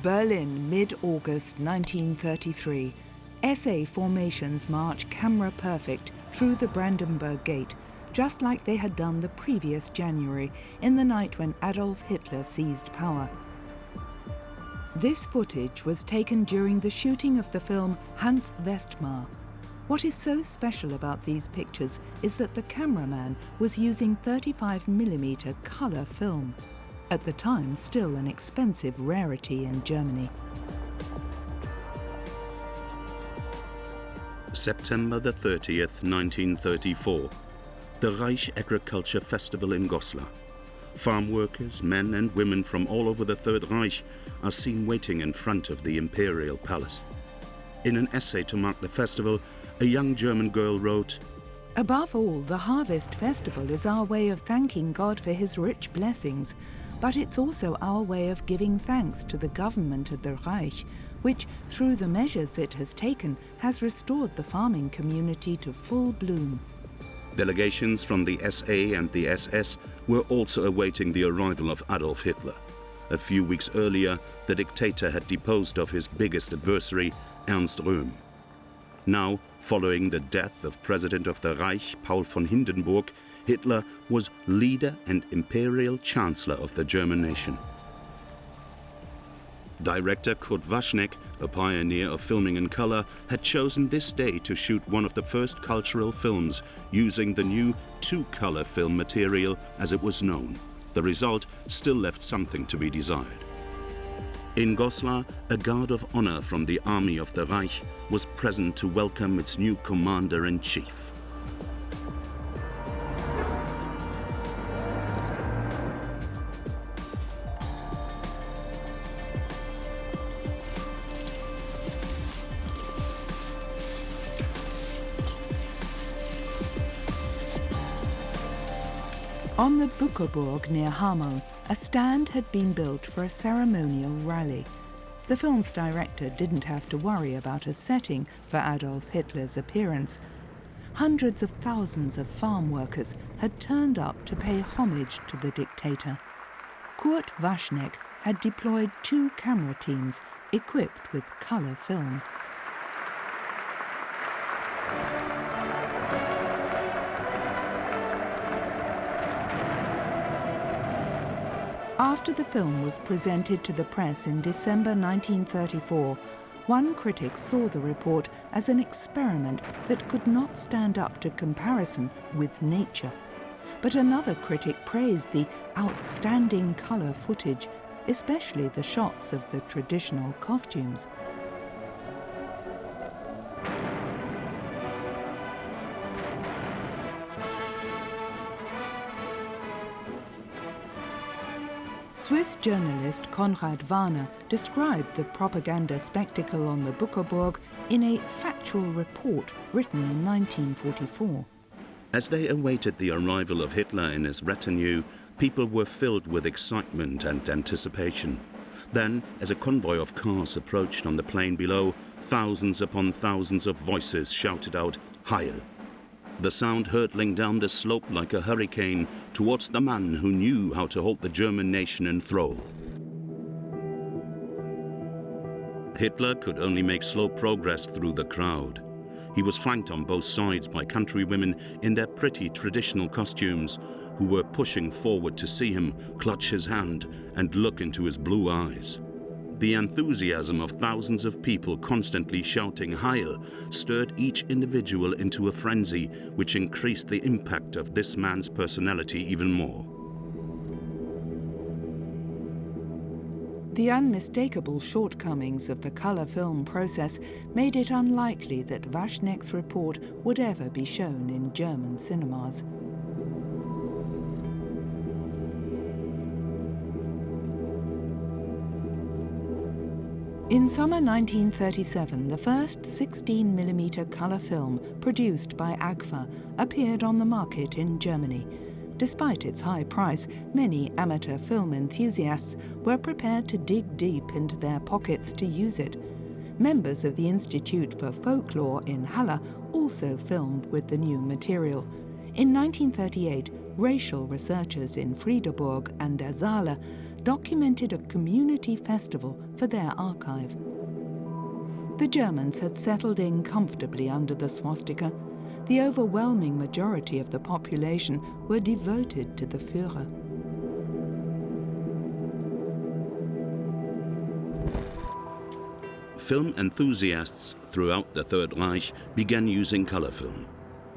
Berlin, mid-August 1933. SA formations march camera perfect through the Brandenburg Gate, just like they had done the previous January, in the night when Adolf Hitler seized power. This footage was taken during the shooting of the film Hans Westmar. What is so special about these pictures is that the cameraman was using 35mm colour film, at the time still an expensive rarity in Germany. September the 30th, 1934. The Reich Agriculture Festival in Goslar. Farm workers, men and women from all over the Third Reich are seen waiting in front of the Imperial Palace. In an essay to mark the festival, a young German girl wrote, "Above all, the Harvest Festival is our way of thanking God for his rich blessings, but it's also our way of giving thanks to the government of the Reich, which, through the measures it has taken, has restored the farming community to full bloom." Delegations from the SA and the SS were also awaiting the arrival of Adolf Hitler. A few weeks earlier, the dictator had deposed of his biggest adversary, Ernst Röhm. Now, following the death of President of the Reich, Paul von Hindenburg, Hitler was leader and imperial chancellor of the German nation. Director Kurt Waschneck, a pioneer of filming in color, had chosen this day to shoot one of the first cultural films using the new two-color film material as it was known. The result still left something to be desired. In Goslar, a guard of honor from the army of the Reich was present to welcome its new commander-in-chief. On the Buckerburg near Hameln, a stand had been built for a ceremonial rally. The film's director didn't have to worry about a setting for Adolf Hitler's appearance. Hundreds of thousands of farm workers had turned up to pay homage to the dictator. Kurt Waschneck had deployed 2 camera teams equipped with colour film. After the film was presented to the press in December 1934, one critic saw the report as an experiment that could not stand up to comparison with nature. But another critic praised the outstanding colour footage, especially the shots of the traditional costumes. Swiss journalist Konrad Warner described the propaganda spectacle on the Buckerburg in a factual report written in 1944. As they awaited the arrival of Hitler and his retinue, people were filled with excitement and anticipation. Then, as a convoy of cars approached on the plain below, thousands upon thousands of voices shouted out, "Heil!" The sound hurtling down the slope like a hurricane towards the man who knew how to hold the German nation in thrall. Hitler could only make slow progress through the crowd. He was flanked on both sides by countrywomen in their pretty traditional costumes, who were pushing forward to see him, clutch his hand, and look into his blue eyes. The enthusiasm of thousands of people constantly shouting "Heil" stirred each individual into a frenzy, which increased the impact of this man's personality even more. The unmistakable shortcomings of the colour film process made it unlikely that Waschneck's report would ever be shown in German cinemas. In summer 1937, the first 16mm colour film produced by Agfa appeared on the market in Germany. Despite its high price, many amateur film enthusiasts were prepared to dig deep into their pockets to use it. Members of the Institute for Folklore in Halle also filmed with the new material. In 1938, racial researchers in Friedeburg and der Saale documented a community festival for their archive. The Germans had settled in comfortably under the swastika. The overwhelming majority of the population were devoted to the Führer. Film enthusiasts throughout the Third Reich began using color film.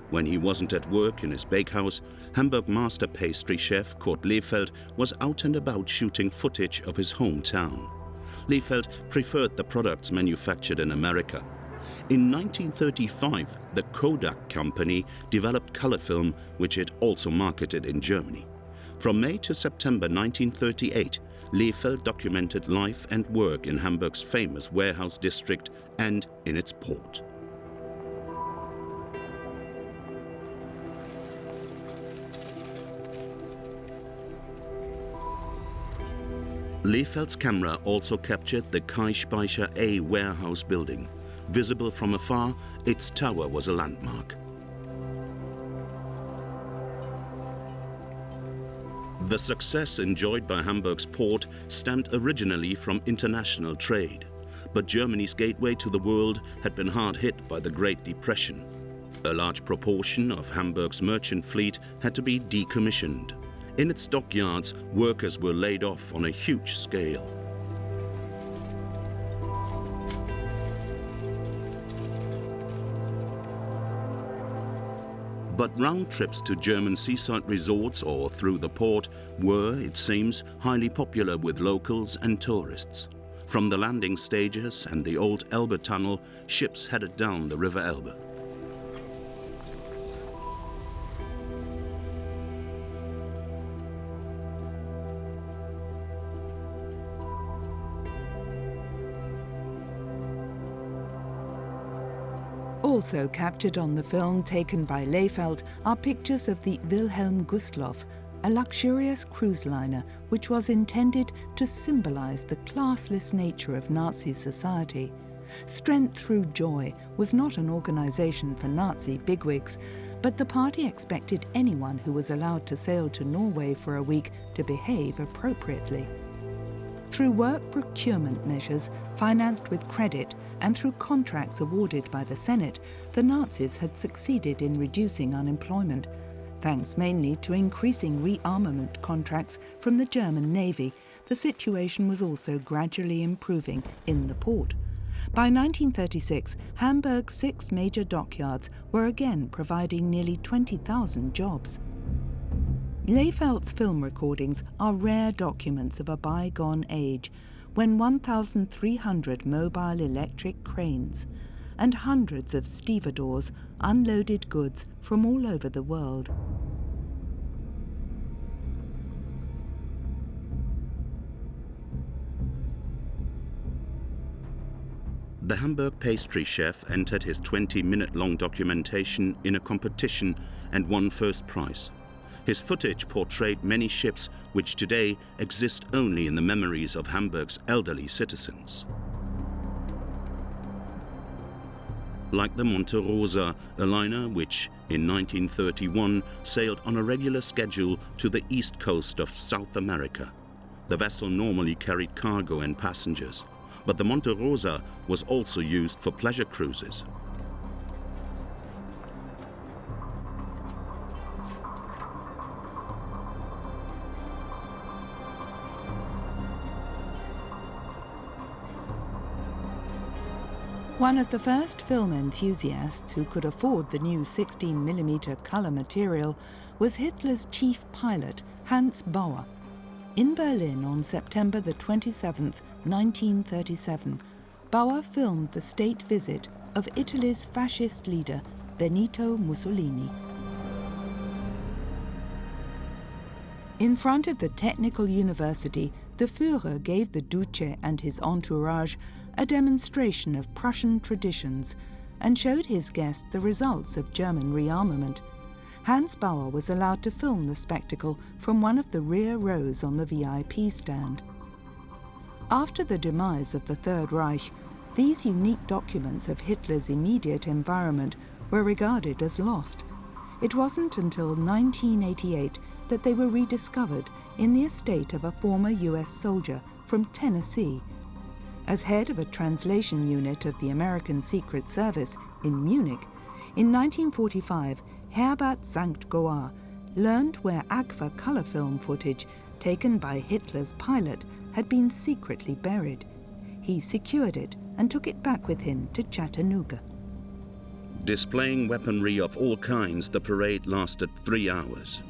When he wasn't at work in his bakehouse, Hamburg master pastry chef Kurt Lehfeldt was out and about shooting footage of his hometown. Lehfeldt preferred the products manufactured in America. In 1935, the Kodak company developed color film, which it also marketed in Germany. From May to September 1938, Lehfeldt documented life and work in Hamburg's famous warehouse district and in its port. Lehfeldt's camera also captured the Kai-Speicher A warehouse building. Visible from afar, its tower was a landmark. The success enjoyed by Hamburg's port stemmed originally from international trade, but Germany's gateway to the world had been hard hit by the Great Depression. A large proportion of Hamburg's merchant fleet had to be decommissioned. In its dockyards, workers were laid off on a huge scale. But round trips to German seaside resorts or through the port were, it seems, highly popular with locals and tourists. From the landing stages and the old Elbe tunnel, ships headed down the River Elbe. Also captured on the film taken by Lehfeldt are pictures of the Wilhelm Gustloff, a luxurious cruise liner which was intended to symbolize the classless nature of Nazi society. Strength Through Joy was not an organization for Nazi bigwigs, but the party expected anyone who was allowed to sail to Norway for a week to behave appropriately. Through work procurement measures financed with credit and through contracts awarded by the Senate, the Nazis had succeeded in reducing unemployment. Thanks mainly to increasing rearmament contracts from the German Navy, the situation was also gradually improving in the port. By 1936, Hamburg's 6 major dockyards were again providing nearly 20,000 jobs. Lehfeldt's film recordings are rare documents of a bygone age, when 1,300 mobile electric cranes and hundreds of stevedores unloaded goods from all over the world. The Hamburg pastry chef entered his 20-minute-long documentation in a competition and won first prize. His footage portrayed many ships which today exist only in the memories of Hamburg's elderly citizens. Like the Monte Rosa, a liner which, in 1931, sailed on a regular schedule to the east coast of South America. The vessel normally carried cargo and passengers, but the Monte Rosa was also used for pleasure cruises. One of the first film enthusiasts who could afford the new 16mm color material was Hitler's chief pilot, Hans Bauer. In Berlin on September the 27th, 1937, Bauer filmed the state visit of Italy's fascist leader, Benito Mussolini. In front of the Technical University, the Führer gave the Duce and his entourage a demonstration of Prussian traditions and showed his guests the results of German rearmament. Hans Bauer was allowed to film the spectacle from one of the rear rows on the VIP stand. After the demise of the Third Reich, these unique documents of Hitler's immediate environment were regarded as lost. It wasn't until 1988 that they were rediscovered in the estate of a former US soldier from Tennessee. As head of a translation unit of the American Secret Service in Munich, in 1945, Herbert Sankt Goar learned where Agfa color film footage taken by Hitler's pilot had been secretly buried. He secured it and took it back with him to Chattanooga. Displaying weaponry of all kinds, the parade lasted 3 hours.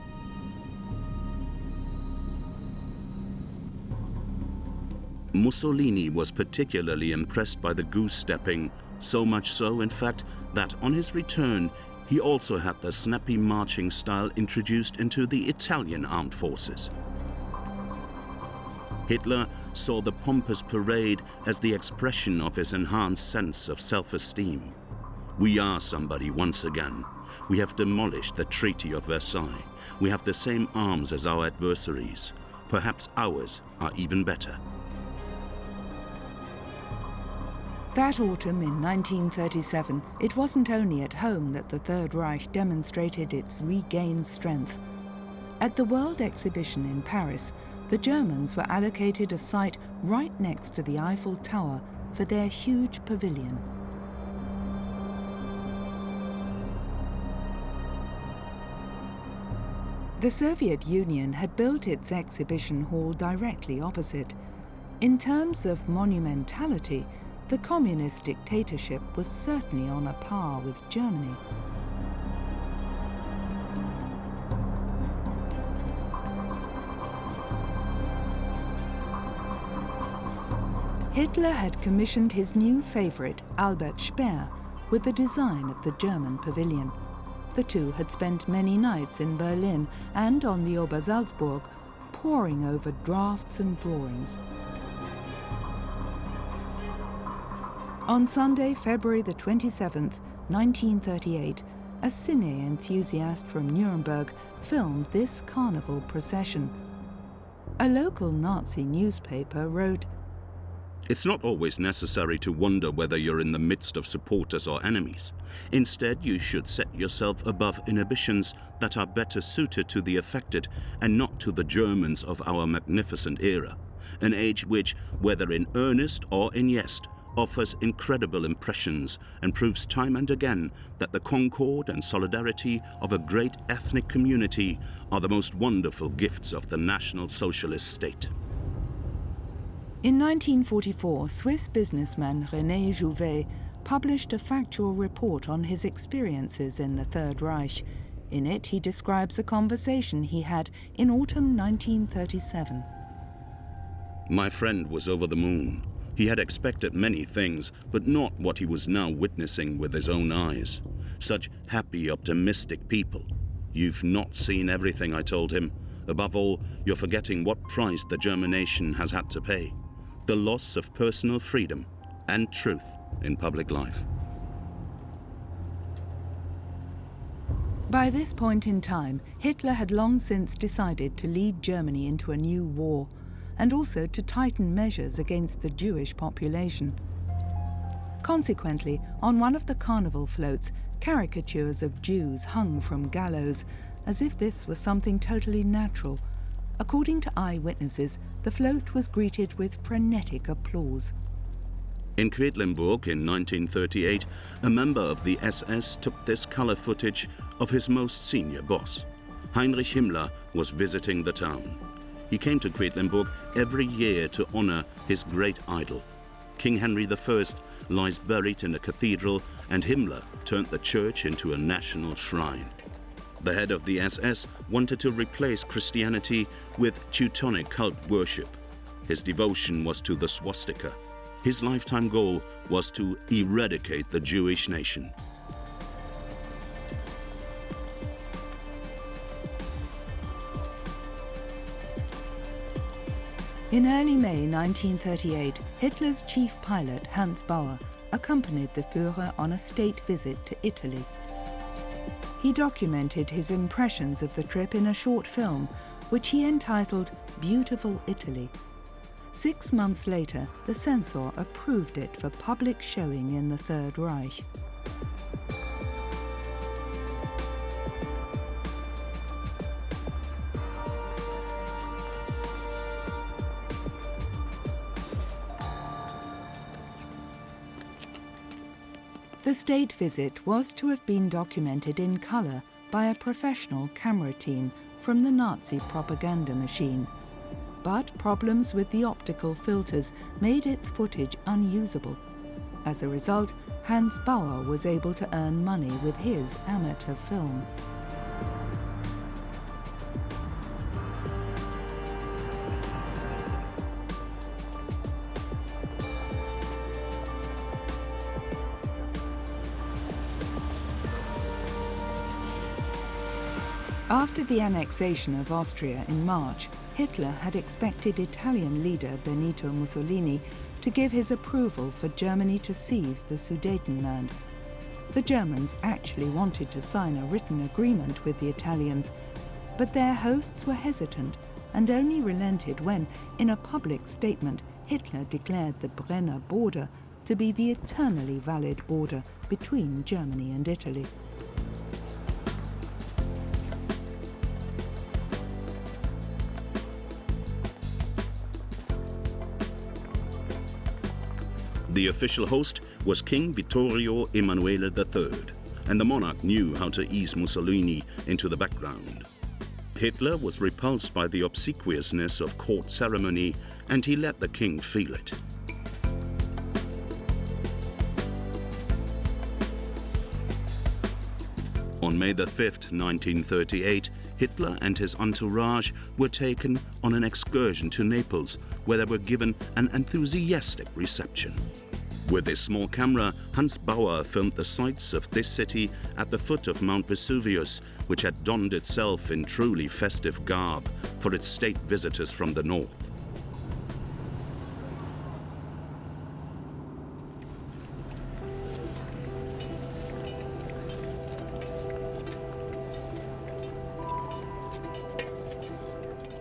Mussolini was particularly impressed by the goose-stepping, so much so, in fact, that on his return, he also had the snappy marching style introduced into the Italian armed forces. Hitler saw the pompous parade as the expression of his enhanced sense of self-esteem. We are somebody once again. We have demolished the Treaty of Versailles. We have the same arms as our adversaries. Perhaps ours are even better. That autumn in 1937, it wasn't only at home that the Third Reich demonstrated its regained strength. At the World Exhibition in Paris, the Germans were allocated a site right next to the Eiffel Tower for their huge pavilion. The Soviet Union had built its exhibition hall directly opposite. In terms of monumentality, the communist dictatorship was certainly on a par with Germany. Hitler had commissioned his new favorite, Albert Speer, with the design of the German pavilion. The two had spent many nights in Berlin and on the Obersalzberg, poring over drafts and drawings. On Sunday, February the 27th, 1938, a cine enthusiast from Nuremberg filmed this carnival procession. A local Nazi newspaper wrote, "It's not always necessary to wonder whether you're in the midst of supporters or enemies. Instead, you should set yourself above inhibitions that are better suited to the affected and not to the Germans of our magnificent era, an age which, whether in earnest or in jest, offers incredible impressions and proves time and again that the concord and solidarity of a great ethnic community are the most wonderful gifts of the National Socialist state." In 1944, Swiss businessman René Jouvet published a factual report on his experiences in the Third Reich. In it, he describes a conversation he had in autumn 1937. "My friend was over the moon. He had expected many things, but not what he was now witnessing with his own eyes. Such happy, optimistic people. You've not seen everything," I told him. "Above all, you're forgetting what price the German nation has had to pay. The loss of personal freedom and truth in public life." By this point in time, Hitler had long since decided to lead Germany into a new war, and also to tighten measures against the Jewish population. Consequently, on one of the carnival floats, caricatures of Jews hung from gallows, as if this was something totally natural. According to eyewitnesses, the float was greeted with frenetic applause. In Quedlinburg in 1938, a member of the SS took this color footage of his most senior boss. Heinrich Himmler was visiting the town. He came to Quedlinburg every year to honor his great idol. King Henry I lies buried in a cathedral, and Himmler turned the church into a national shrine. The head of the SS wanted to replace Christianity with Teutonic cult worship. His devotion was to the swastika. His lifetime goal was to eradicate the Jewish nation. In early May 1938, Hitler's chief pilot, Hans Bauer, accompanied the Führer on a state visit to Italy. He documented his impressions of the trip in a short film, which he entitled Beautiful Italy. 6 months later, the censor approved it for public showing in the Third Reich. The state visit was to have been documented in color by a professional camera team from the Nazi propaganda machine. But problems with the optical filters made its footage unusable. As a result, Hans Bauer was able to earn money with his amateur film. After the annexation of Austria in March, Hitler had expected Italian leader Benito Mussolini to give his approval for Germany to seize the Sudetenland. The Germans actually wanted to sign a written agreement with the Italians, but their hosts were hesitant and only relented when, in a public statement, Hitler declared the Brenner border to be the eternally valid border between Germany and Italy. The official host was King Vittorio Emanuele III, and the monarch knew how to ease Mussolini into the background. Hitler was repulsed by the obsequiousness of court ceremony, and he let the king feel it. On May 5, 1938, Hitler and his entourage were taken on an excursion to Naples, where they were given an enthusiastic reception. With his small camera, Hans Bauer filmed the sights of this city at the foot of Mount Vesuvius, which had donned itself in truly festive garb for its state visitors from the north.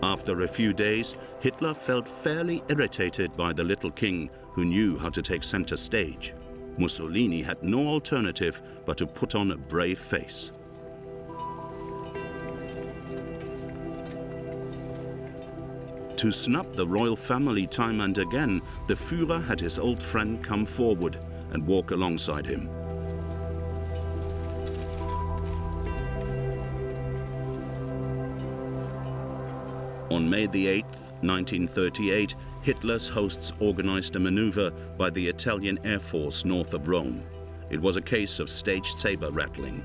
After a few days, Hitler felt fairly irritated by the little king, who knew how to take center stage. Mussolini had no alternative but to put on a brave face. To snub the royal family time and again, the Führer had his old friend come forward and walk alongside him. On May 8, 1938, Hitler's hosts organized a maneuver by the Italian Air Force north of Rome. It was a case of staged saber rattling.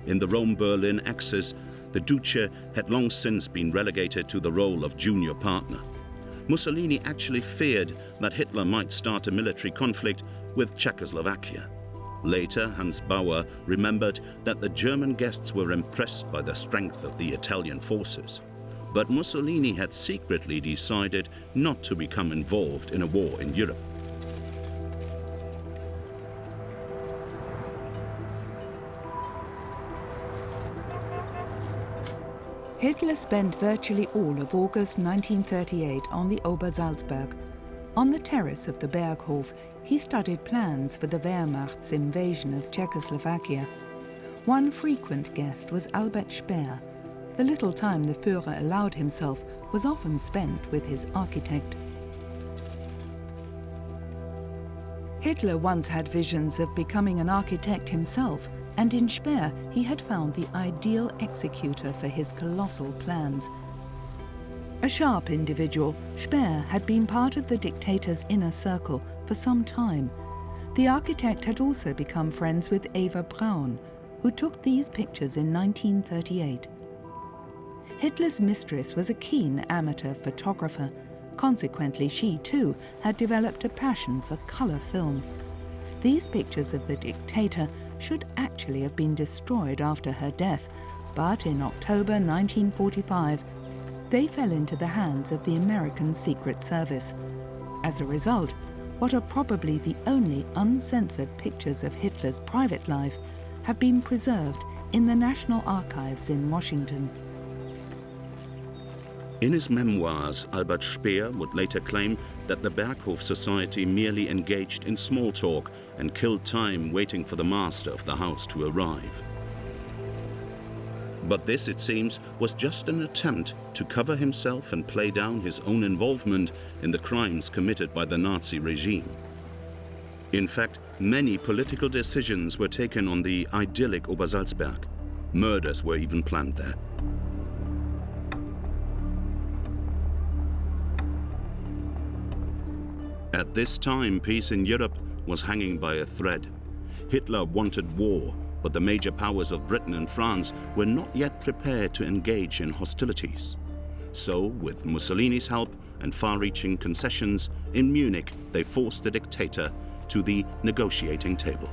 In the Rome-Berlin axis, the Duce had long since been relegated to the role of junior partner. Mussolini actually feared that Hitler might start a military conflict with Czechoslovakia. Later, Hans Bauer remembered that the German guests were impressed by the strength of the Italian forces. But Mussolini had secretly decided not to become involved in a war in Europe. Hitler spent virtually all of August 1938 on the Obersalzberg. On the terrace of the Berghof, he studied plans for the Wehrmacht's invasion of Czechoslovakia. One frequent guest was Albert Speer. The little time the Führer allowed himself was often spent with his architect. Hitler once had visions of becoming an architect himself, and in Speer he had found the ideal executor for his colossal plans. A sharp individual, Speer had been part of the dictator's inner circle for some time. The architect had also become friends with Eva Braun, who took these pictures in 1938. Hitler's mistress was a keen amateur photographer. Consequently, she too had developed a passion for color film. These pictures of the dictator should actually have been destroyed after her death, but in October 1945, they fell into the hands of the American Secret Service. As a result, what are probably the only uncensored pictures of Hitler's private life have been preserved in the National Archives in Washington. In his memoirs, Albert Speer would later claim that the Berghof Society merely engaged in small talk and killed time waiting for the master of the house to arrive. But this, it seems, was just an attempt to cover himself and play down his own involvement in the crimes committed by the Nazi regime. In fact, many political decisions were taken on the idyllic Obersalzberg. Murders were even planned there. At this time, peace in Europe was hanging by a thread. Hitler wanted war, but the major powers of Britain and France were not yet prepared to engage in hostilities. So, with Mussolini's help and far-reaching concessions, in Munich they forced the dictator to the negotiating table.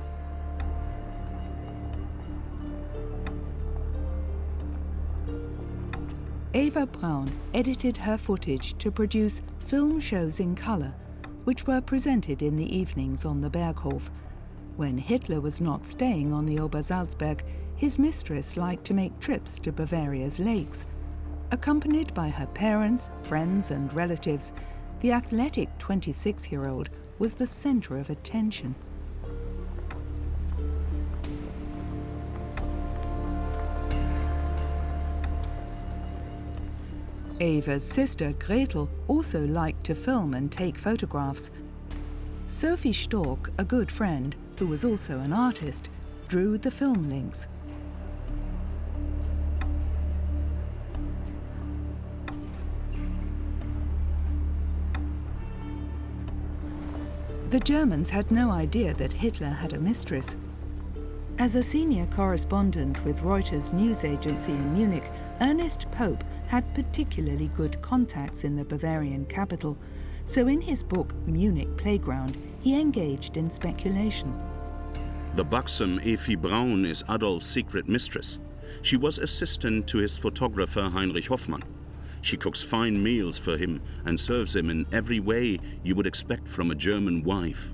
Eva Braun edited her footage to produce film shows in color, which were presented in the evenings on the Berghof. When Hitler was not staying on the Obersalzberg, his mistress liked to make trips to Bavaria's lakes. Accompanied by her parents, friends and relatives, the athletic 26-year-old was the center of attention. Eva's sister Gretel also liked to film and take photographs. Sophie Stork, a good friend, who was also an artist, drew the film links. The Germans had no idea that Hitler had a mistress. As a senior correspondent with Reuters news agency in Munich, Ernest Pope had particularly good contacts in the Bavarian capital, so in his book Munich Playground, he engaged in speculation. The buxom Evi Braun is Adolf's secret mistress. She was assistant to his photographer Heinrich Hoffmann. She cooks fine meals for him and serves him in every way you would expect from a German wife.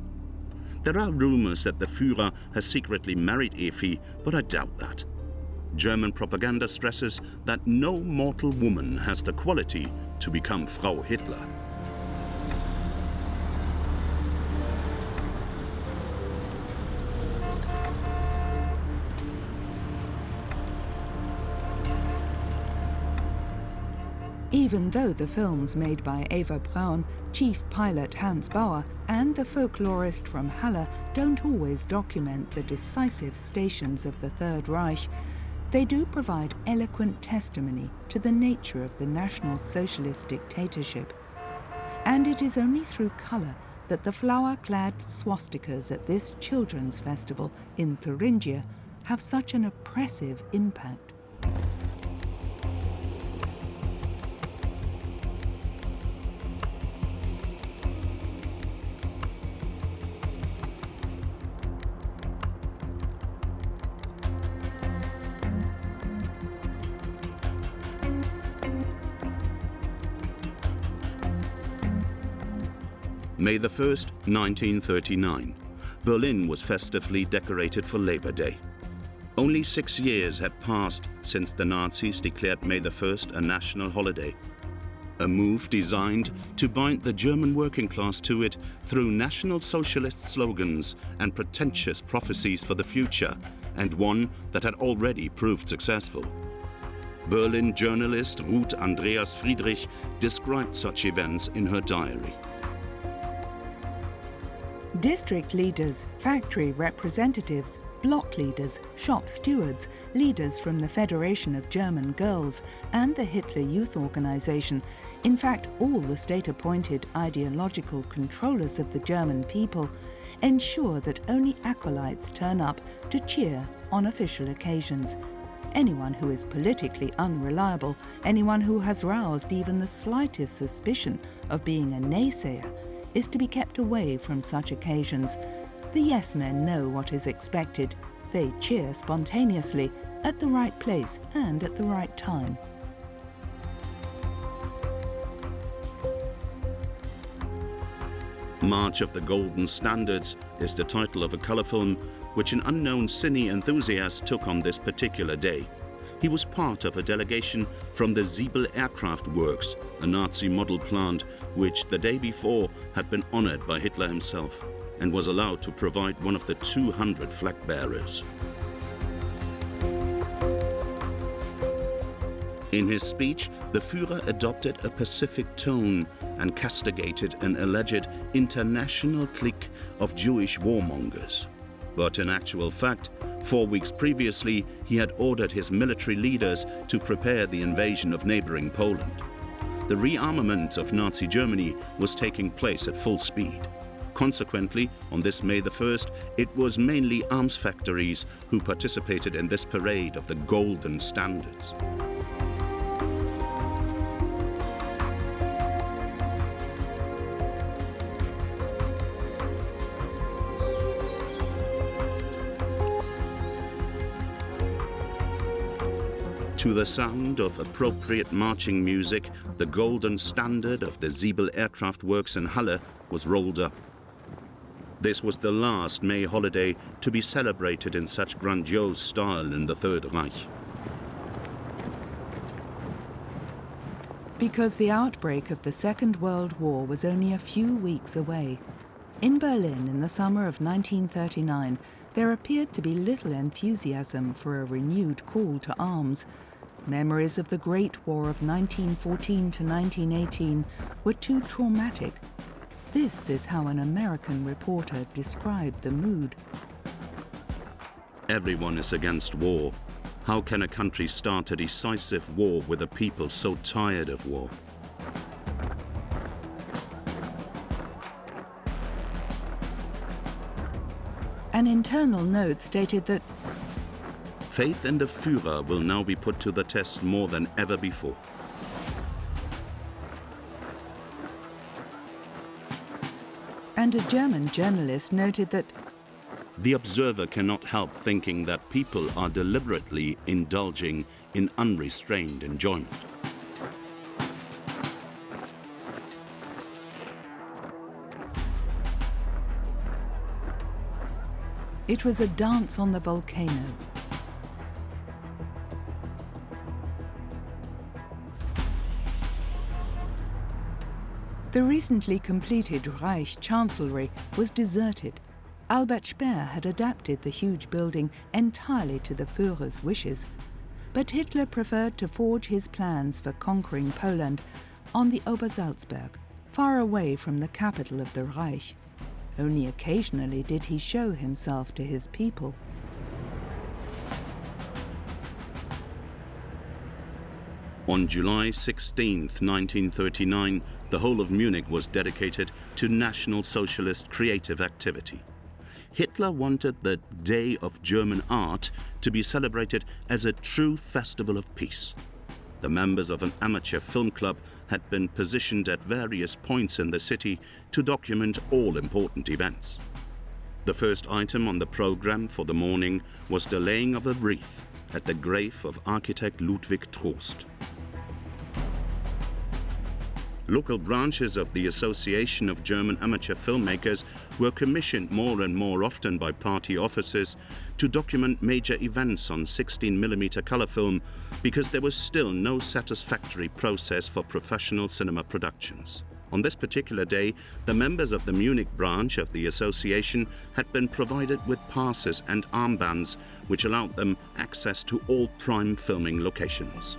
There are rumors that the Führer has secretly married Evi, but I doubt that. German propaganda stresses that no mortal woman has the quality to become Frau Hitler. Even though the films made by Eva Braun, chief pilot Hans Bauer, and the folklorist from Halle don't always document the decisive stations of the Third Reich, they do provide eloquent testimony to the nature of the National Socialist dictatorship. And it is only through colour that the flower-clad swastikas at this children's festival in Thuringia have such an oppressive impact. May the 1st, 1939. Berlin was festively decorated for Labor Day. Only 6 years had passed since the Nazis declared May the 1st a national holiday. A move designed to bind the German working class to it through National Socialist slogans and pretentious prophecies for the future, and one that had already proved successful. Berlin journalist Ruth Andreas Friedrich described such events in her diary. District leaders, factory representatives, block leaders, shop stewards, leaders from the Federation of German Girls and the Hitler Youth Organization, in fact all the state-appointed ideological controllers of the German people, ensure that only acolytes turn up to cheer on official occasions. Anyone who is politically unreliable, anyone who has roused even the slightest suspicion of being a naysayer, is to be kept away from such occasions. The yes men know what is expected. They cheer spontaneously, at the right place and at the right time. March of the Golden Standards is the title of a color film which an unknown cine enthusiast took on this particular day. He was part of a delegation from the Siebel Aircraft Works, a Nazi model plant which the day before had been honored by Hitler himself and was allowed to provide one of the 200 flag bearers. In his speech, the Führer adopted a pacific tone and castigated an alleged international clique of Jewish warmongers. But in actual fact, 4 weeks previously, he had ordered his military leaders to prepare the invasion of neighboring Poland. The rearmament of Nazi Germany was taking place at full speed. Consequently, on this May the 1st, it was mainly arms factories who participated in this parade of the golden standards. To the sound of appropriate marching music, the golden standard of the Siebel Aircraft Works in Halle was rolled up. This was the last May holiday to be celebrated in such grandiose style in the Third Reich. Because the outbreak of the Second World War was only a few weeks away. In Berlin in the summer of 1939, there appeared to be little enthusiasm for a renewed call to arms. Memories of the Great War of 1914 to 1918 were too traumatic. This is how an American reporter described the mood. Everyone is against war. How can a country start a decisive war with a people so tired of war? An internal note stated that faith in the Führer will now be put to the test more than ever before. And a German journalist noted that the observer cannot help thinking that people are deliberately indulging in unrestrained enjoyment. It was a dance on the volcano. The recently completed Reich Chancellery was deserted. Albert Speer had adapted the huge building entirely to the Führer's wishes. But Hitler preferred to forge his plans for conquering Poland on the Obersalzberg, far away from the capital of the Reich. Only occasionally did he show himself to his people. On July 16, 1939, the whole of Munich was dedicated to National Socialist creative activity. Hitler wanted the Day of German Art to be celebrated as a true festival of peace. The members of an amateur film club had been positioned at various points in the city to document all important events. The first item on the program for the morning was the laying of a wreath at the grave of architect Ludwig Trost. Local branches of the Association of German Amateur Filmmakers were commissioned more and more often by party officers to document major events on 16mm color film because there was still no satisfactory process for professional cinema productions. On this particular day, the members of the Munich branch of the association had been provided with passes and armbands which allowed them access to all prime filming locations.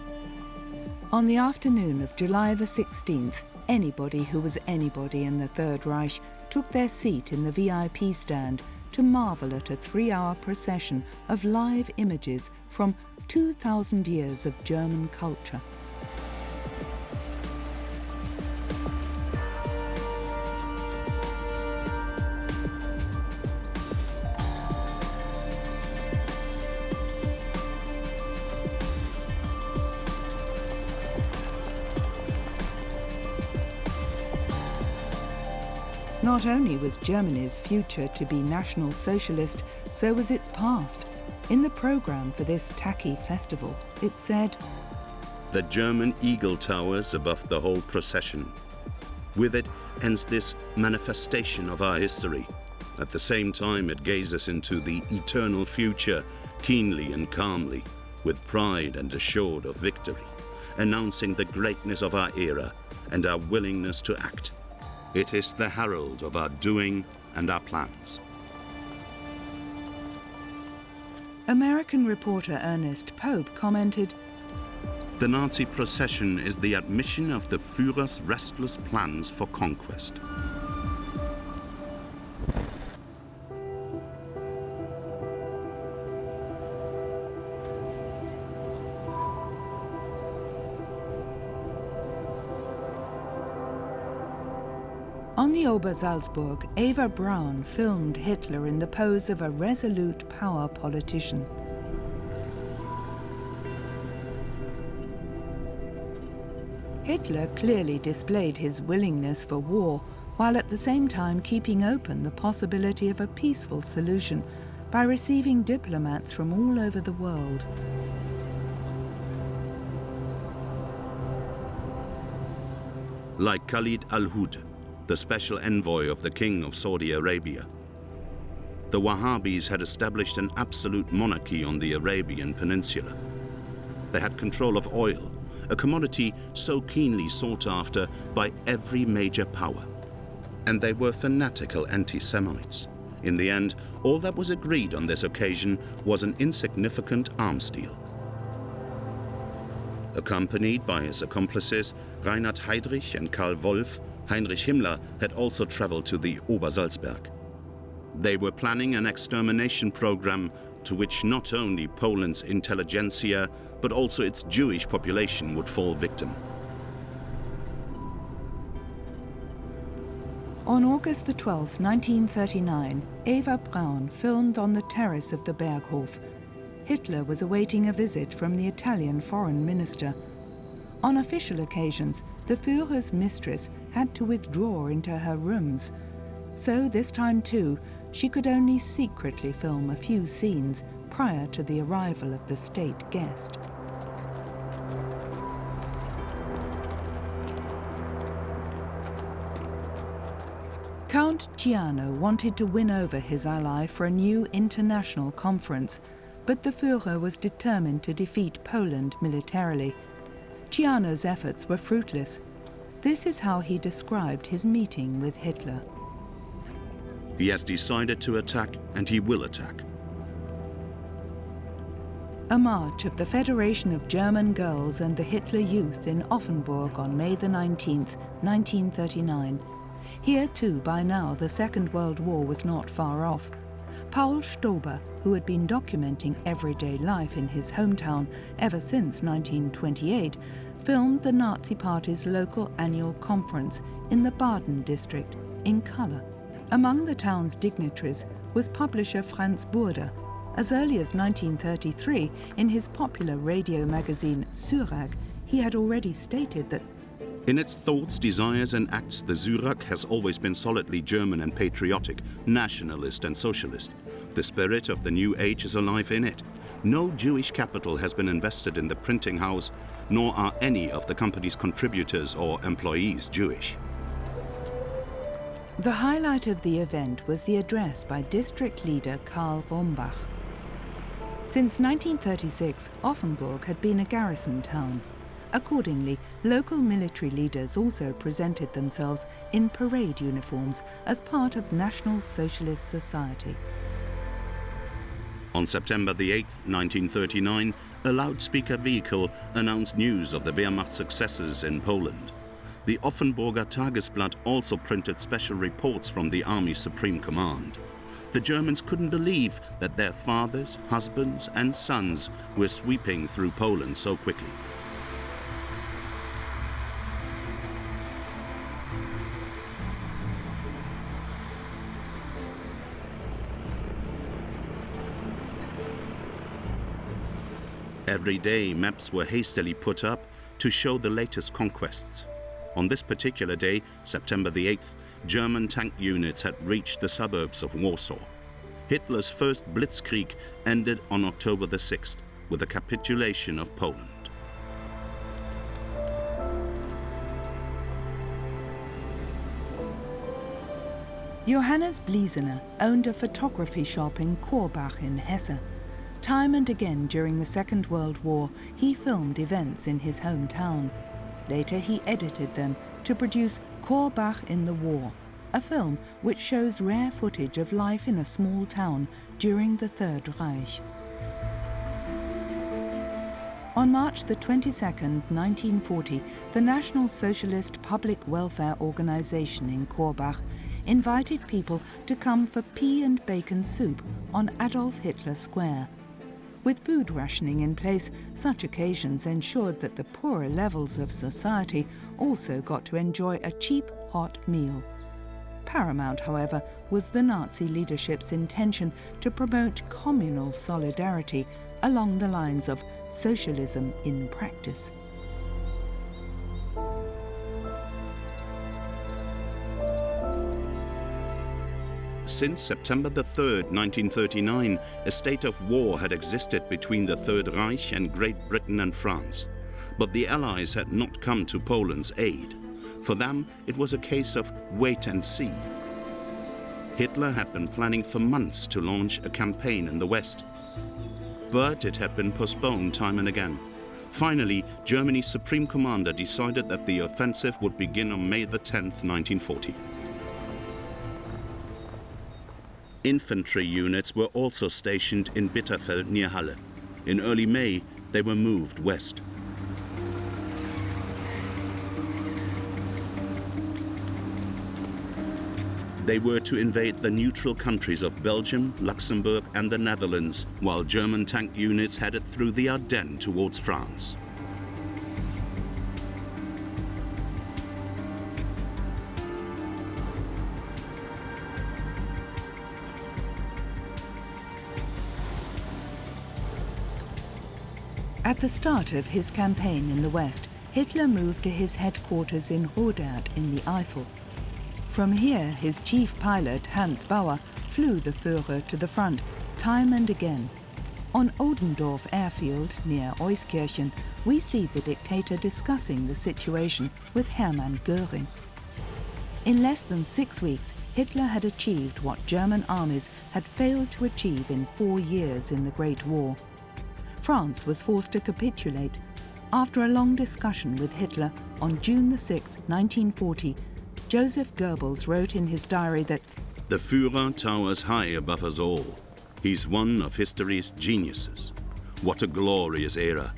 On the afternoon of July the 16th, anybody who was anybody in the Third Reich took their seat in the VIP stand to marvel at a 3-hour procession of live images from 2,000 years of German culture. Not only was Germany's future to be National Socialist, so was its past. In the programme for this tacky festival, it said, "The German eagle towers above the whole procession. With it ends this manifestation of our history. At the same time, it gazes into the eternal future, keenly and calmly, with pride and assured of victory, announcing the greatness of our era and our willingness to act. It is the herald of our doing and our plans." American reporter Ernest Pope commented, The Nazi procession is the admission of the Führer's restless plans for conquest. On the Obersalzberg, Eva Braun filmed Hitler in the pose of a resolute power politician. Hitler clearly displayed his willingness for war, while at the same time keeping open the possibility of a peaceful solution by receiving diplomats from all over the world. Like Khalid al-Hud, the special envoy of the King of Saudi Arabia, the Wahhabis had established an absolute monarchy on the Arabian Peninsula. They had control of oil, a commodity so keenly sought after by every major power. And they were fanatical anti-Semites. In the end, all that was agreed on this occasion was an insignificant arms deal. Accompanied by his accomplices, Reinhard Heydrich and Karl Wolff, Heinrich Himmler had also traveled to the Obersalzberg. They were planning an extermination program to which not only Poland's intelligentsia, but also its Jewish population would fall victim. On August the 12th, 1939, Eva Braun filmed on the terrace of the Berghof. Hitler was awaiting a visit from the Italian foreign minister. On official occasions, the Führer's mistress had to withdraw into her rooms. So this time too, she could only secretly film a few scenes prior to the arrival of the state guest. Count Ciano wanted to win over his ally for a new international conference, but the Führer was determined to defeat Poland militarily. Ciano's efforts were fruitless. This is how he described his meeting with Hitler. He has decided to attack, and he will attack. A march of the Federation of German Girls and the Hitler Youth in Offenburg on May the 19th, 1939. Here too, by now, the Second World War was not far off. Paul Stober, who had been documenting everyday life in his hometown ever since 1928, filmed the Nazi Party's local annual conference in the Baden district in colour. Among the town's dignitaries was publisher Franz Burda. As early as 1933, in his popular radio magazine Syrag, he had already stated that in its thoughts, desires and acts, the Syrag has always been solidly German and patriotic, nationalist and socialist. The spirit of the new age is alive in it. No Jewish capital has been invested in the printing house, nor are any of the company's contributors or employees Jewish. The highlight of the event was the address by district leader Karl Rombach. Since 1936, Offenburg had been a garrison town. Accordingly, local military leaders also presented themselves in parade uniforms as part of National Socialist Society. On September the 8th, 1939, a loudspeaker vehicle announced news of the Wehrmacht successes in Poland. The Offenburger Tagesblatt also printed special reports from the Army's Supreme Command. The Germans couldn't believe that their fathers, husbands and sons were sweeping through Poland so quickly. Every day, maps were hastily put up to show the latest conquests. On this particular day, September the 8th, German tank units had reached the suburbs of Warsaw. Hitler's first blitzkrieg ended on October the 6th with the capitulation of Poland. Johannes Bliesener owned a photography shop in Korbach in Hesse. Time and again during the Second World War, he filmed events in his hometown. Later he edited them to produce Korbach in the War, a film which shows rare footage of life in a small town during the Third Reich. On March the 22nd, 1940, the National Socialist Public Welfare Organization in Korbach invited people to come for pea and bacon soup on Adolf Hitler Square. With food rationing in place, such occasions ensured that the poorer levels of society also got to enjoy a cheap, hot meal. Paramount, however, was the Nazi leadership's intention to promote communal solidarity along the lines of socialism in practice. Since September the 3rd, 1939, a state of war had existed between the Third Reich and Great Britain and France. But the Allies had not come to Poland's aid. For them, it was a case of wait and see. Hitler had been planning for months to launch a campaign in the West. But it had been postponed time and again. Finally, Germany's Supreme Commander decided that the offensive would begin on May the 10th, 1940. Infantry units were also stationed in Bitterfeld near Halle. In early May, they were moved west. They were to invade the neutral countries of Belgium, Luxembourg and the Netherlands, while German tank units headed through the Ardennes towards France. At the start of his campaign in the West, Hitler moved to his headquarters in Rodert in the Eifel. From here, his chief pilot, Hans Bauer, flew the Führer to the front, time and again. On Oldendorf airfield, near Euskirchen, we see the dictator discussing the situation with Hermann Göring. In less than 6 weeks, Hitler had achieved what German armies had failed to achieve in 4 years in the Great War. France was forced to capitulate. After a long discussion with Hitler on June 6, 1940, Joseph Goebbels wrote in his diary that the Führer towers high above us all. He's one of history's geniuses. What a glorious era.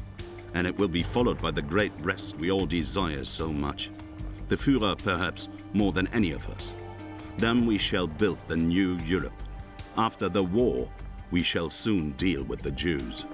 And it will be followed by the great rest we all desire so much. The Führer perhaps more than any of us. Then we shall build the new Europe. After the war, we shall soon deal with the Jews.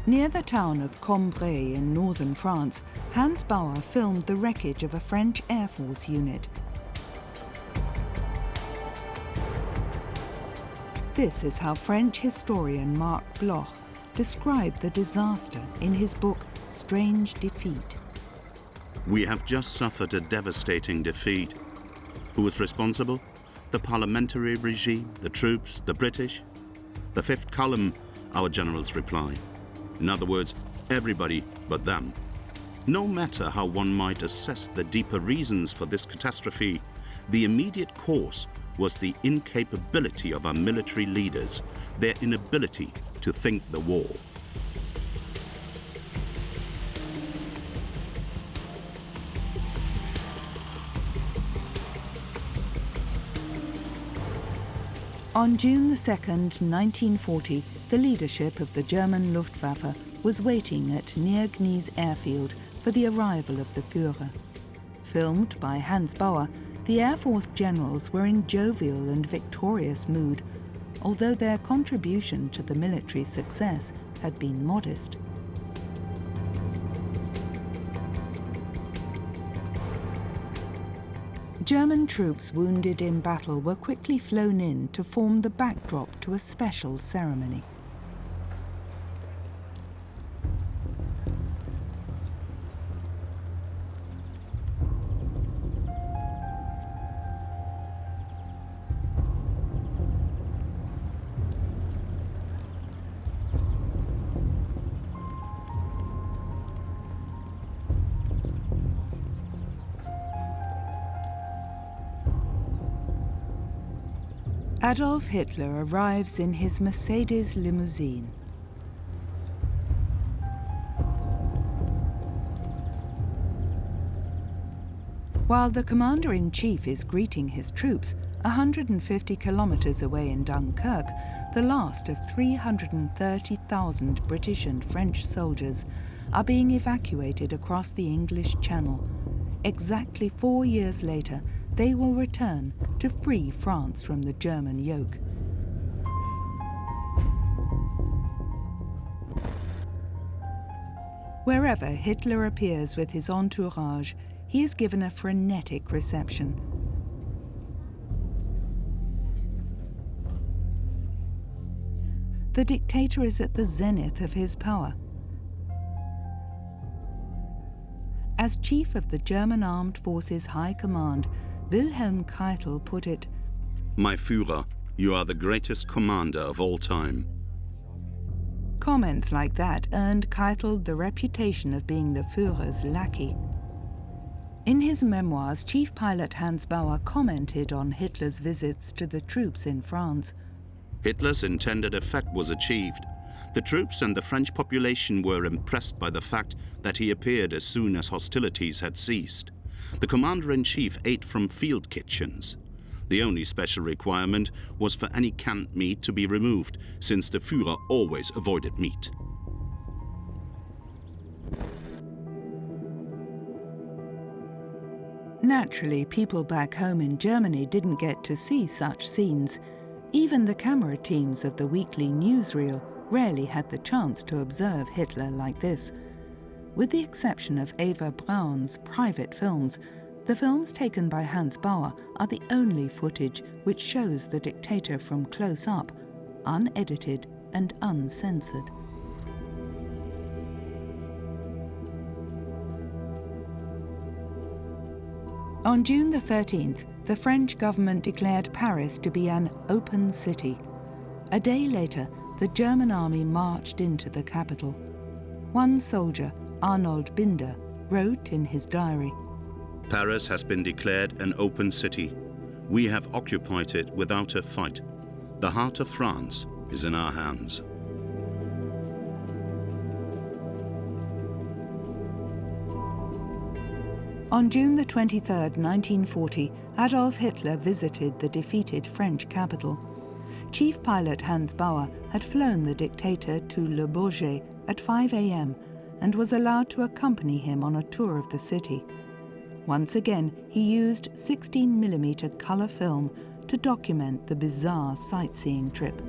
Near the town of Cambrai in northern France, Hans Bauer filmed the wreckage of a French Air Force unit. This is how French historian Marc Bloch described the disaster in his book Strange Defeat. We have just suffered a devastating defeat. Who was responsible? The parliamentary regime, the troops, the British? The fifth column, our generals reply. In other words, everybody but them. No matter how one might assess the deeper reasons for this catastrophe, the immediate cause was the incapability of our military leaders, their inability to think the war. On June 2nd, 1940, the leadership of the German Luftwaffe was waiting at Neergnies airfield for the arrival of the Führer. Filmed by Hans Bauer, the Air Force generals were in jovial and victorious mood, although their contribution to the military success had been modest. German troops wounded in battle were quickly flown in to form the backdrop to a special ceremony. Adolf Hitler arrives in his Mercedes limousine. While the commander-in-chief is greeting his troops, 150 kilometers away in Dunkirk, the last of 330,000 British and French soldiers are being evacuated across the English Channel. Exactly 4 years later, they will return to free France from the German yoke. Wherever Hitler appears with his entourage, he is given a frenetic reception. The dictator is at the zenith of his power. As chief of the German Armed Forces High Command, Wilhelm Keitel put it, "My Führer, you are the greatest commander of all time." Comments like that earned Keitel the reputation of being the Führer's lackey. In his memoirs, Chief Pilot Hans Bauer commented on Hitler's visits to the troops in France. Hitler's intended effect was achieved. The troops and the French population were impressed by the fact that he appeared as soon as hostilities had ceased. The commander-in-chief ate from field kitchens. The only special requirement was for any canned meat to be removed, since the Führer always avoided meat. Naturally, people back home in Germany didn't get to see such scenes. Even the camera teams of the weekly newsreel rarely had the chance to observe Hitler like this. With the exception of Eva Braun's private films, the films taken by Hans Bauer are the only footage which shows the dictator from close up, unedited and uncensored. On June the 13th, the French government declared Paris to be an open city. A day later, the German army marched into the capital. One soldier, Arnold Binder, wrote in his diary, "Paris has been declared an open city. We have occupied it without a fight. The heart of France is in our hands." On June the 23rd, 1940, Adolf Hitler visited the defeated French capital. Chief pilot Hans Bauer had flown the dictator to Le Bourget at 5 a.m. and was allowed to accompany him on a tour of the city. Once again, he used 16mm color film to document the bizarre sightseeing trip.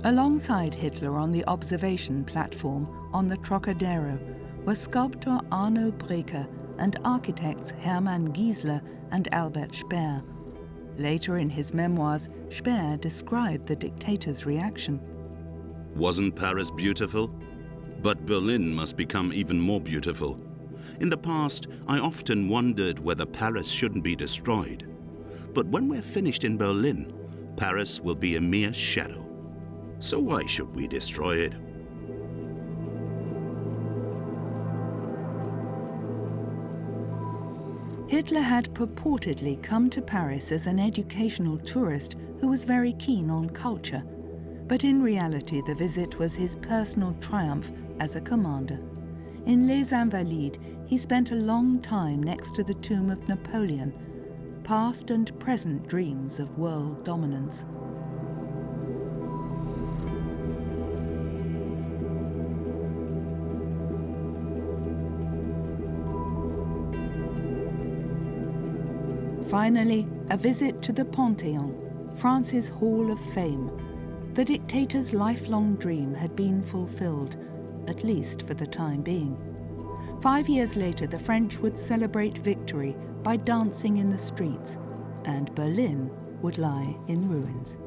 Alongside Hitler on the observation platform on the Trocadero were sculptor Arno Breker and architects Hermann Giesler and Albert Speer. Later in his memoirs, Speer described the dictator's reaction. "Wasn't Paris beautiful? But Berlin must become even more beautiful. In the past, I often wondered whether Paris shouldn't be destroyed. But when we're finished in Berlin, Paris will be a mere shadow. So why should we destroy it?" Hitler had purportedly come to Paris as an educational tourist who was very keen on culture. But in reality, the visit was his personal triumph as a commander. In Les Invalides, he spent a long time next to the tomb of Napoleon, past and present dreams of world dominance. Finally, a visit to the Panthéon, France's Hall of Fame. The dictator's lifelong dream had been fulfilled, at least for the time being. 5 years later, the French would celebrate victory by dancing in the streets, and Berlin would lie in ruins.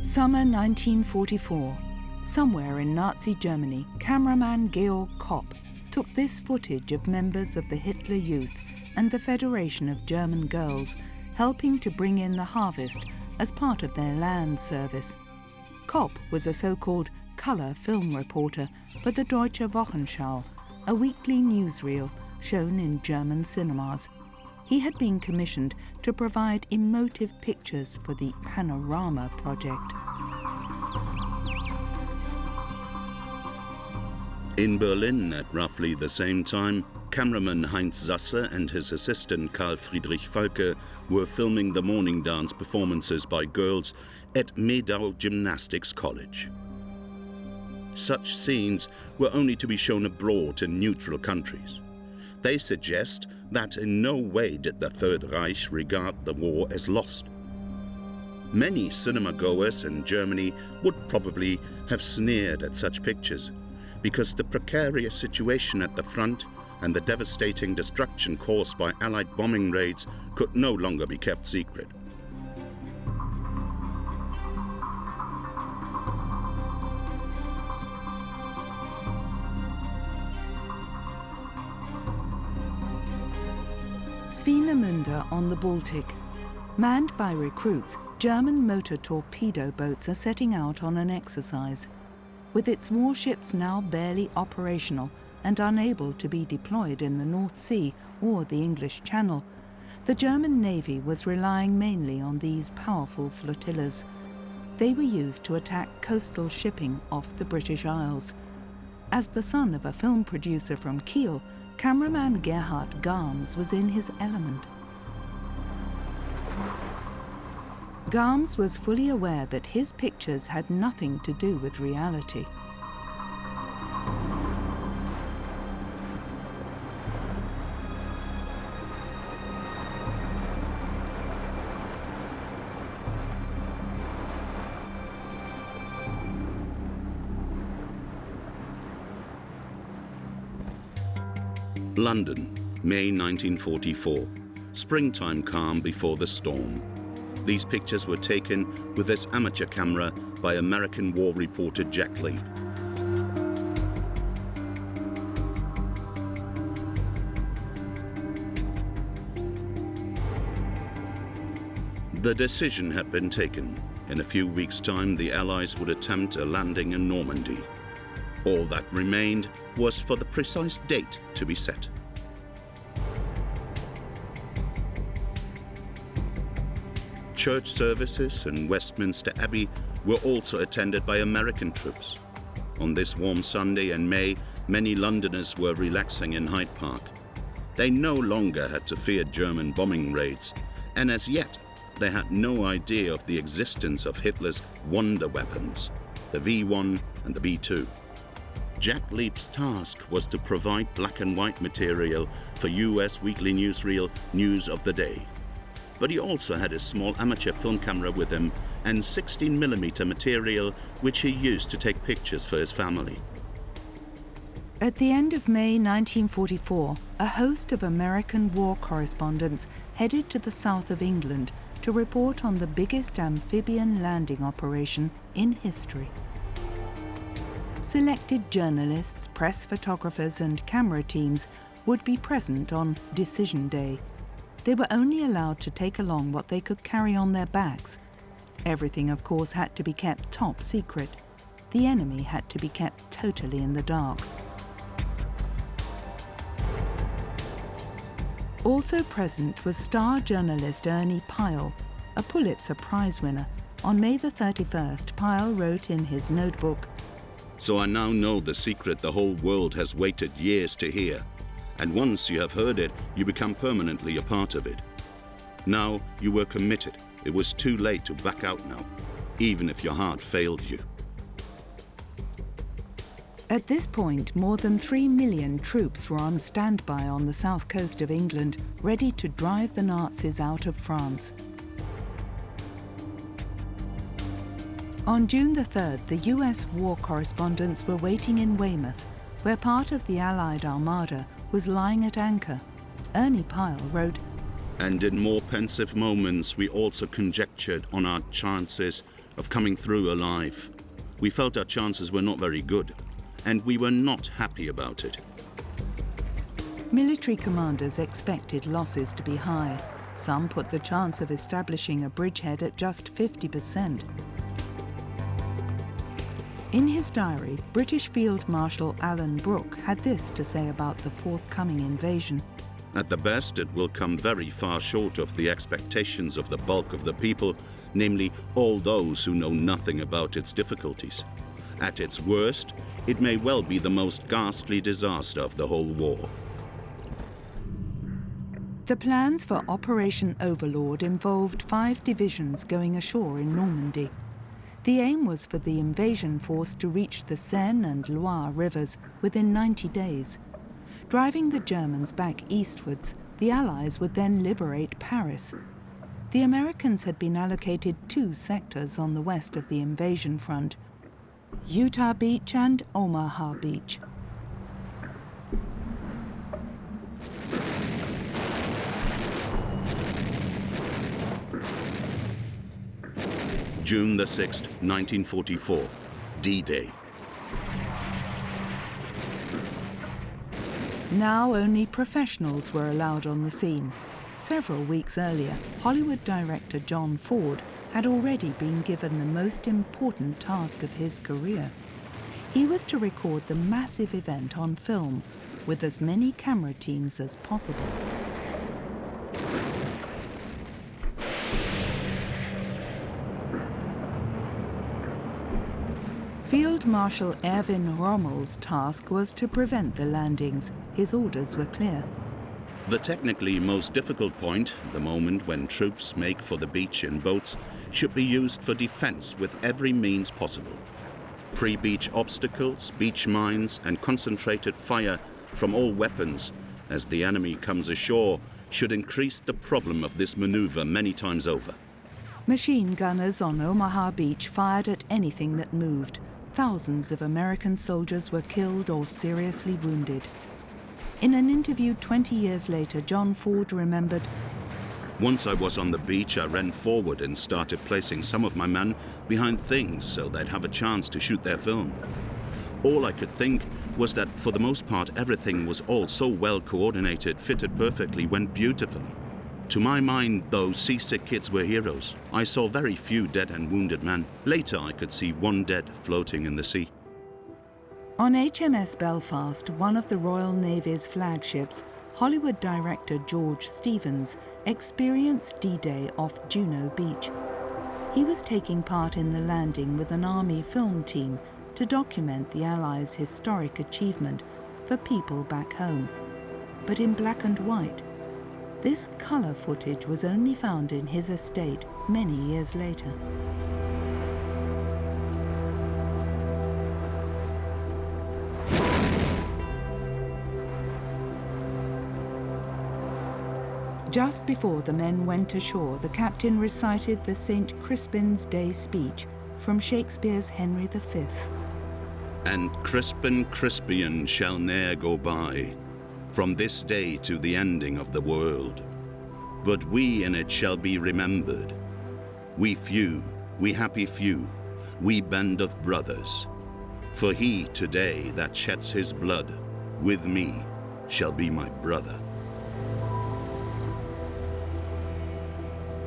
Summer 1944. Somewhere in Nazi Germany, cameraman Georg Kopp took this footage of members of the Hitler Youth and the Federation of German Girls helping to bring in the harvest as part of their land service. Kopp was a so-called colour film reporter for the Deutsche Wochenschau, a weekly newsreel shown in German cinemas. He had been commissioned to provide emotive pictures for the Panorama project. In Berlin at roughly the same time, cameraman Heinz Sasse and his assistant Karl Friedrich Falke were filming the morning dance performances by girls at Medau Gymnastics College. Such scenes were only to be shown abroad in neutral countries. They suggest that in no way did the Third Reich regard the war as lost. Many cinema goers in Germany would probably have sneered at such pictures, because the precarious situation at the front and the devastating destruction caused by Allied bombing raids could no longer be kept secret. Swinemünde on the Baltic. Manned by recruits, German motor torpedo boats are setting out on an exercise. With its warships now barely operational and unable to be deployed in the North Sea or the English Channel, the German Navy was relying mainly on these powerful flotillas. They were used to attack coastal shipping off the British Isles. As the son of a film producer from Kiel, cameraman Gerhard Garms was in his element. Garms was fully aware that his pictures had nothing to do with reality. London, May 1944. Springtime calm before the storm. These pictures were taken with this amateur camera by American war reporter Jack Leap. The decision had been taken. In a few weeks' time, the Allies would attempt a landing in Normandy. All that remained was for the precise date to be set. Church services in Westminster Abbey were also attended by American troops. On this warm Sunday in May, many Londoners were relaxing in Hyde Park. They no longer had to fear German bombing raids, and as yet, they had no idea of the existence of Hitler's wonder weapons, the V1 and the V2. Jack Leap's task was to provide black and white material for US weekly newsreel News of the Day. But he also had a small amateur film camera with him and 16mm material which he used to take pictures for his family. At the end of May 1944, a host of American war correspondents headed to the south of England to report on the biggest amphibian landing operation in history. Selected journalists, press photographers and camera teams would be present on Decision Day. They were only allowed to take along what they could carry on their backs. Everything, of course, had to be kept top secret. The enemy had to be kept totally in the dark. Also present was star journalist Ernie Pyle, a Pulitzer Prize winner. On May the 31st, Pyle wrote in his notebook, "So I now know the secret the whole world has waited years to hear. And once you have heard it, you become permanently a part of it. Now you were committed. It was too late to back out now, even if your heart failed you." At this point, more than 3 million troops were on standby on the south coast of England, ready to drive the Nazis out of France. On June the 3rd, the US war correspondents were waiting in Weymouth, where part of the Allied armada was lying at anchor. Ernie Pyle wrote, "And in more pensive moments, we also conjectured on our chances of coming through alive. We felt our chances were not very good, and we were not happy about it." Military commanders expected losses to be high. Some put the chance of establishing a bridgehead at just 50%. In his diary, British Field Marshal Alan Brooke had this to say about the forthcoming invasion. At the best, it will come very far short of the expectations of the bulk of the people, namely all those who know nothing about its difficulties. At its worst, it may well be the most ghastly disaster of the whole war. The plans for Operation Overlord involved 5 divisions going ashore in Normandy. The aim was for the invasion force to reach the Seine and Loire rivers within 90 days. Driving the Germans back eastwards, the Allies would then liberate Paris. The Americans had been allocated 2 sectors on the west of the invasion front, Utah Beach and Omaha Beach. June the 6th, 1944, D-Day. Now only professionals were allowed on the scene. Several weeks earlier, Hollywood director John Ford had already been given the most important task of his career. He was to record the massive event on film with as many camera teams as possible. Field Marshal Erwin Rommel's task was to prevent the landings. His orders were clear. The technically most difficult point, the moment when troops make for the beach in boats, should be used for defense with every means possible. Pre-beach obstacles, beach mines, and concentrated fire from all weapons as the enemy comes ashore should increase the problem of this maneuver many times over. Machine gunners on Omaha Beach fired at anything that moved. Thousands of American soldiers were killed or seriously wounded. In an interview 20 years later, John Ford remembered, "Once I was on the beach, I ran forward and started placing some of my men behind things so they'd have a chance to shoot their film. All I could think was that for the most part everything was all so well coordinated, fitted perfectly, went beautifully. To my mind, those seasick kids were heroes. I saw very few dead and wounded men. Later I could see 1 dead floating in the sea." On HMS Belfast, one of the Royal Navy's flagships, Hollywood director George Stevens experienced D-Day off Juno Beach. He was taking part in the landing with an Army film team to document the Allies' historic achievement for people back home, but in black and white. This colour footage was only found in his estate many years later. Just before the men went ashore, the captain recited the St. Crispin's Day speech from Shakespeare's Henry V. "And Crispin Crispian shall ne'er go by, from this day to the ending of the world. But we in it shall be remembered. We few, we happy few, we band of brothers. For he today that sheds his blood, with me shall be my brother."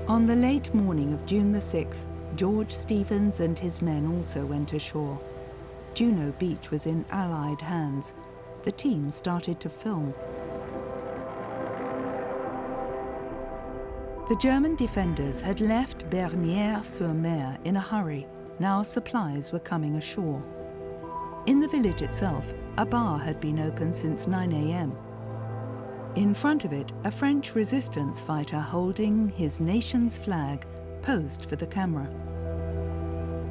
On the late morning of June the 6th, George Stevens and his men also went ashore. Juno Beach was in Allied hands. The team started to film. The German defenders had left Bernières-sur-Mer in a hurry. Now supplies were coming ashore. In the village itself, a bar had been open since 9 a.m. In front of it, a French resistance fighter holding his nation's flag posed for the camera.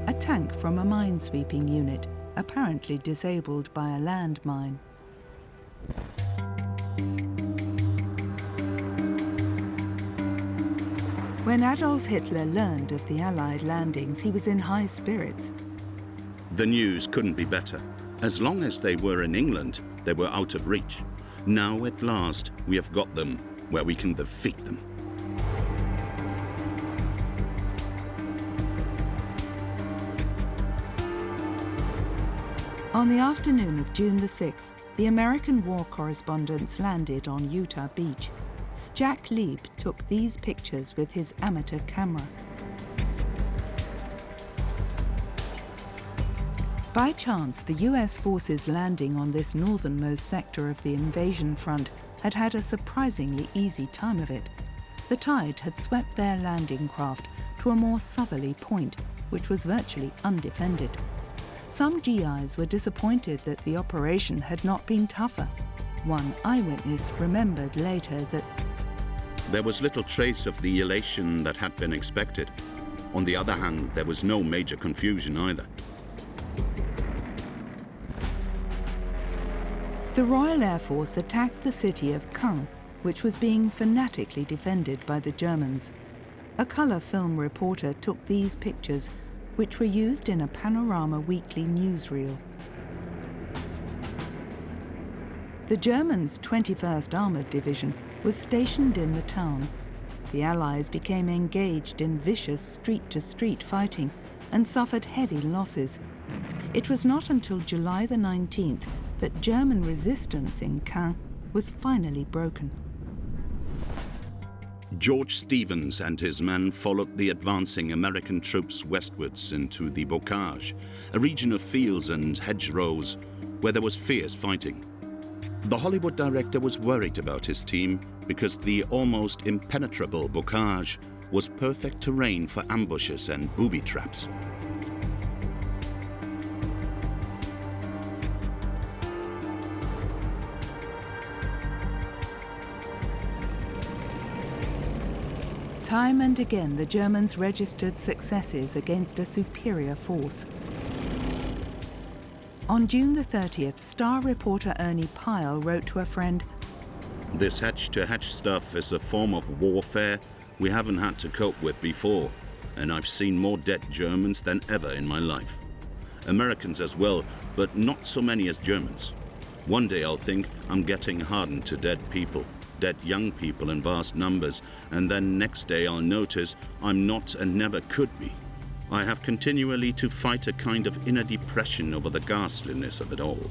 A tank from a minesweeping unit, apparently disabled by a landmine. When Adolf Hitler learned of the Allied landings, he was in high spirits. The news couldn't be better. As long as they were in England, they were out of reach. Now at last, we have got them where we can defeat them. On the afternoon of June the 6th, the American war correspondents landed on Utah Beach. Jack Lieb took these pictures with his amateur camera. By chance, the US forces landing on this northernmost sector of the invasion front had had a surprisingly easy time of it. The tide had swept their landing craft to a more southerly point, which was virtually undefended. Some GIs were disappointed that the operation had not been tougher. One eyewitness remembered later that there was little trace of the elation that had been expected. On the other hand, there was no major confusion either. The Royal Air Force attacked the city of Caen, which was being fanatically defended by the Germans. A colour film reporter took these pictures, which were used in a Panorama weekly newsreel. The Germans' 21st Armoured Division was stationed in the town. The Allies became engaged in vicious street-to-street fighting and suffered heavy losses. It was not until July the 19th that German resistance in Caen was finally broken. George Stevens and his men followed the advancing American troops westwards into the Bocage, a region of fields and hedgerows where there was fierce fighting. The Hollywood director was worried about his team because the almost impenetrable Bocage was perfect terrain for ambushes and booby traps. Time and again, the Germans registered successes against a superior force. On June the 30th, Star reporter Ernie Pyle wrote to a friend, "This hatch-to-hatch stuff is a form of warfare we haven't had to cope with before, and I've seen more dead Germans than ever in my life. Americans as well, but not so many as Germans. One day I'll think I'm getting hardened to dead people, dead young people in vast numbers, and then next day I'll notice I'm not and never could be. I have continually to fight a kind of inner depression over the ghastliness of it all."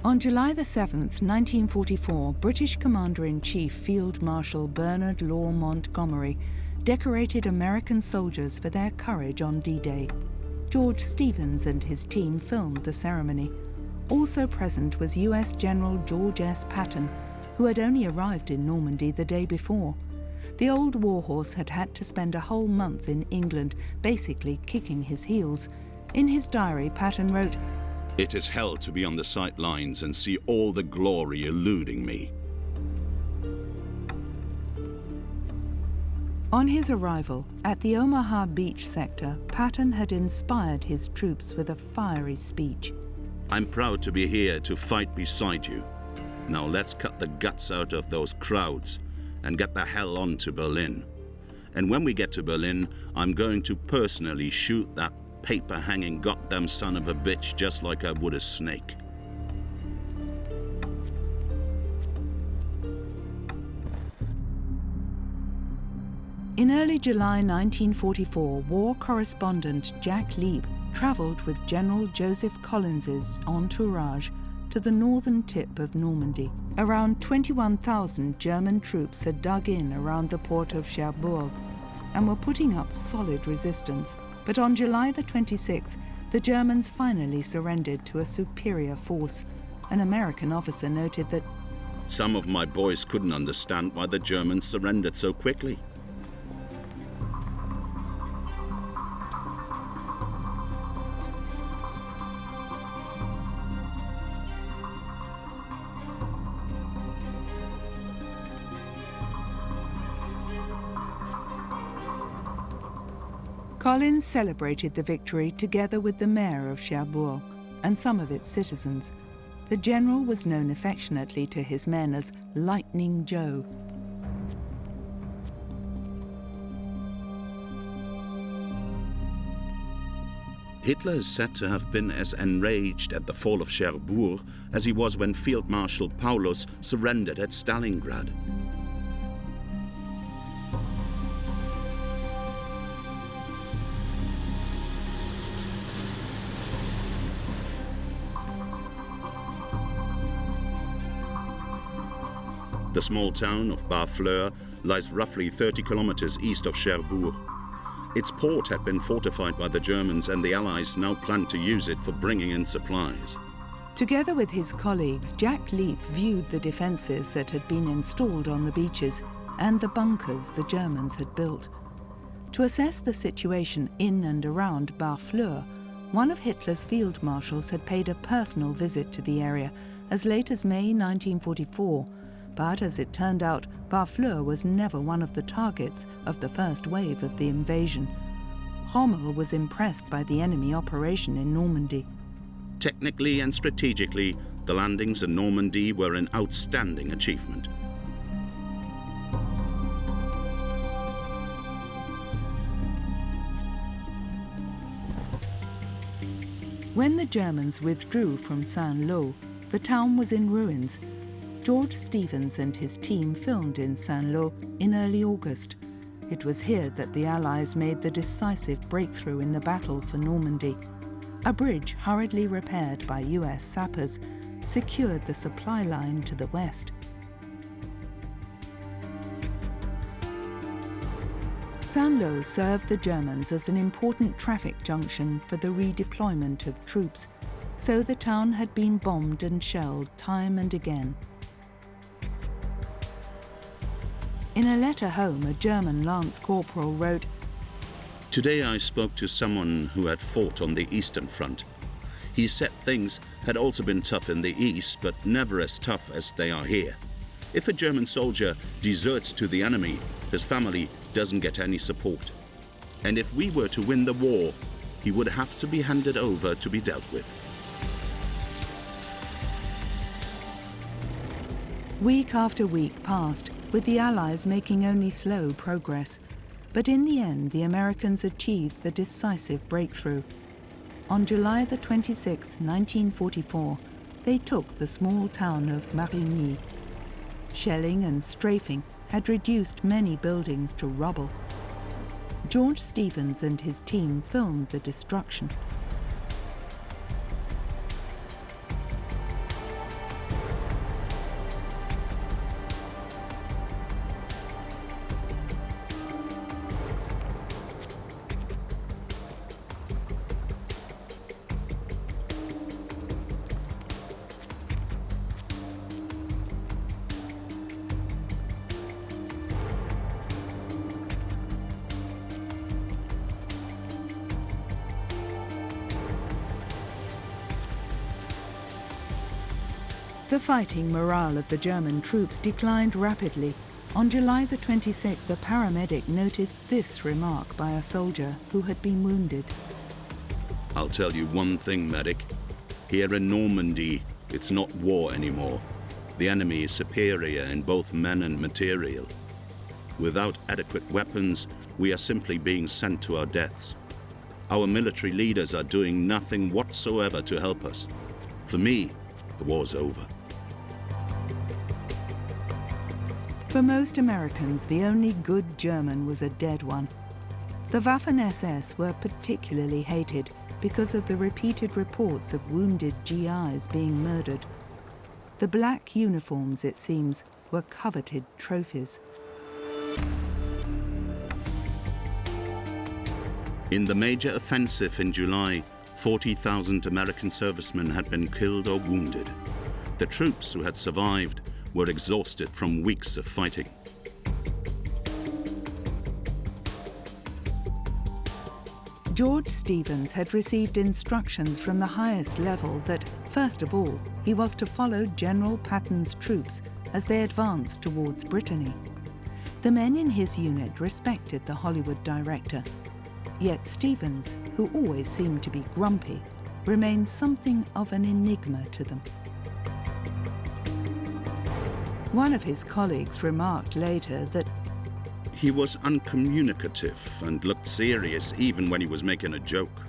On July the 7th, 1944, British Commander-in-Chief Field Marshal Bernard Law Montgomery decorated American soldiers for their courage on D-Day. George Stevens and his team filmed the ceremony. Also present was US General George S. Patton, who had only arrived in Normandy the day before. The old warhorse had had to spend a whole month in England, basically kicking his heels. In his diary, Patton wrote, "It is hell to be on the sidelines and see all the glory eluding me." On his arrival at the Omaha Beach sector, Patton had inspired his troops with a fiery speech. "I'm proud to be here to fight beside you. Now let's cut the guts out of those crowds and get the hell on to Berlin. And when we get to Berlin, I'm going to personally shoot that paper-hanging goddamn son of a bitch just like I would a snake." In early July 1944, war correspondent Jack Leib travelled with General Joseph Collins's entourage to the northern tip of Normandy. Around 21,000 German troops had dug in around the port of Cherbourg and were putting up solid resistance. But on July the 26th, the Germans finally surrendered to a superior force. An American officer noted that, "Some of my boys couldn't understand why the Germans surrendered so quickly." Collins celebrated the victory together with the mayor of Cherbourg and some of its citizens. The general was known affectionately to his men as Lightning Joe. Hitler is said to have been as enraged at the fall of Cherbourg as he was when Field Marshal Paulus surrendered at Stalingrad. The small town of Barfleur lies roughly 30 kilometers east of Cherbourg. Its port had been fortified by the Germans, and the Allies now planned to use it for bringing in supplies. Together with his colleagues, Jack Leap viewed the defences that had been installed on the beaches and the bunkers the Germans had built. To assess the situation in and around Barfleur, one of Hitler's field marshals had paid a personal visit to the area as late as May 1944, but as it turned out, Barfleur was never one of the targets of the first wave of the invasion. Rommel was impressed by the enemy operation in Normandy. Technically and strategically, the landings in Normandy were an outstanding achievement. When the Germans withdrew from Saint-Lô, the town was in ruins. George Stevens and his team filmed in Saint-Lô in early August. It was here that the Allies made the decisive breakthrough in the battle for Normandy. A bridge hurriedly repaired by US sappers secured the supply line to the west. Saint-Lô served the Germans as an important traffic junction for the redeployment of troops, so the town had been bombed and shelled time and again. In a letter home, a German lance corporal wrote, "Today I spoke to someone who had fought on the Eastern Front. He said things had also been tough in the East, but never as tough as they are here. If a German soldier deserts to the enemy, his family doesn't get any support. And if we were to win the war, he would have to be handed over to be dealt with." Week after week passed, with the Allies making only slow progress. But in the end, the Americans achieved the decisive breakthrough. On July the 26th, 1944, they took the small town of Marigny. Shelling and strafing had reduced many buildings to rubble. George Stevens and his team filmed the destruction. The fighting morale of the German troops declined rapidly. On July the 26th, a paramedic noted this remark by a soldier who had been wounded. "I'll tell you one thing, medic. Here in Normandy, it's not war anymore. The enemy is superior in both men and material. Without adequate weapons, we are simply being sent to our deaths. Our military leaders are doing nothing whatsoever to help us. For me, the war's over." For most Americans, the only good German was a dead one. The Waffen-SS were particularly hated because of the repeated reports of wounded GIs being murdered. The black uniforms, it seems, were coveted trophies. In the major offensive in July, 40,000 American servicemen had been killed or wounded. The troops who had survived were exhausted from weeks of fighting. George Stevens had received instructions from the highest level that, first of all, he was to follow General Patton's troops as they advanced towards Brittany. The men in his unit respected the Hollywood director, yet Stevens, who always seemed to be grumpy, remained something of an enigma to them. One of his colleagues remarked later that he was uncommunicative and looked serious even when he was making a joke.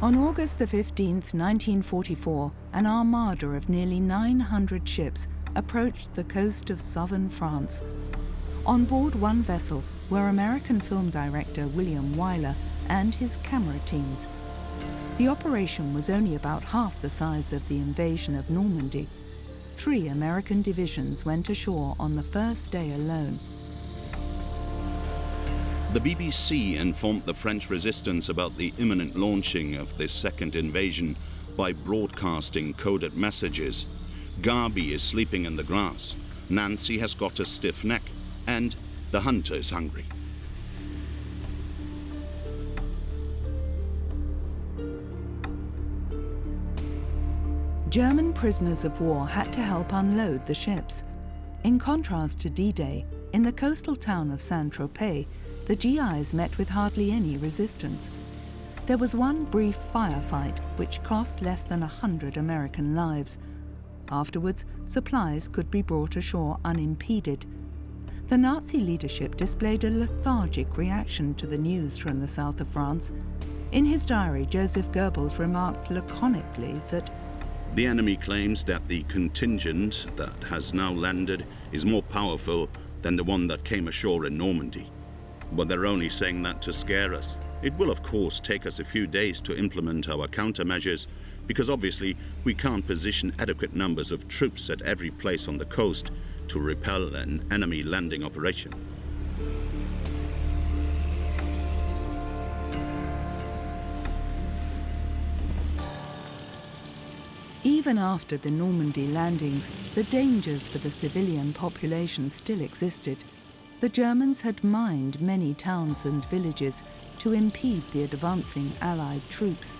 On August the 15th, 1944, an armada of nearly 900 ships approached the coast of southern France. On board one vessel were American film director William Wyler and his camera teams. The operation was only about half the size of the invasion of Normandy. 3 American divisions went ashore on the first day alone. The BBC informed the French resistance about the imminent launching of this second invasion by broadcasting coded messages. Garby is sleeping in the grass, Nancy has got a stiff neck, and the hunter is hungry. German prisoners of war had to help unload the ships. In contrast to D-Day, in the coastal town of Saint-Tropez, the GIs met with hardly any resistance. There was one brief firefight which cost less than 100 American lives. Afterwards, supplies could be brought ashore unimpeded. The Nazi leadership displayed a lethargic reaction to the news from the south of France. In his diary, Joseph Goebbels remarked laconically that the enemy claims that the contingent that has now landed is more powerful than the one that came ashore in Normandy. But they're only saying that to scare us. It will, of course, take us a few days to implement our countermeasures, because obviously we can't position adequate numbers of troops at every place on the coast to repel an enemy landing operation. Even after the Normandy landings, the dangers for the civilian population still existed. The Germans had mined many towns and villages to impede the advancing Allied troops.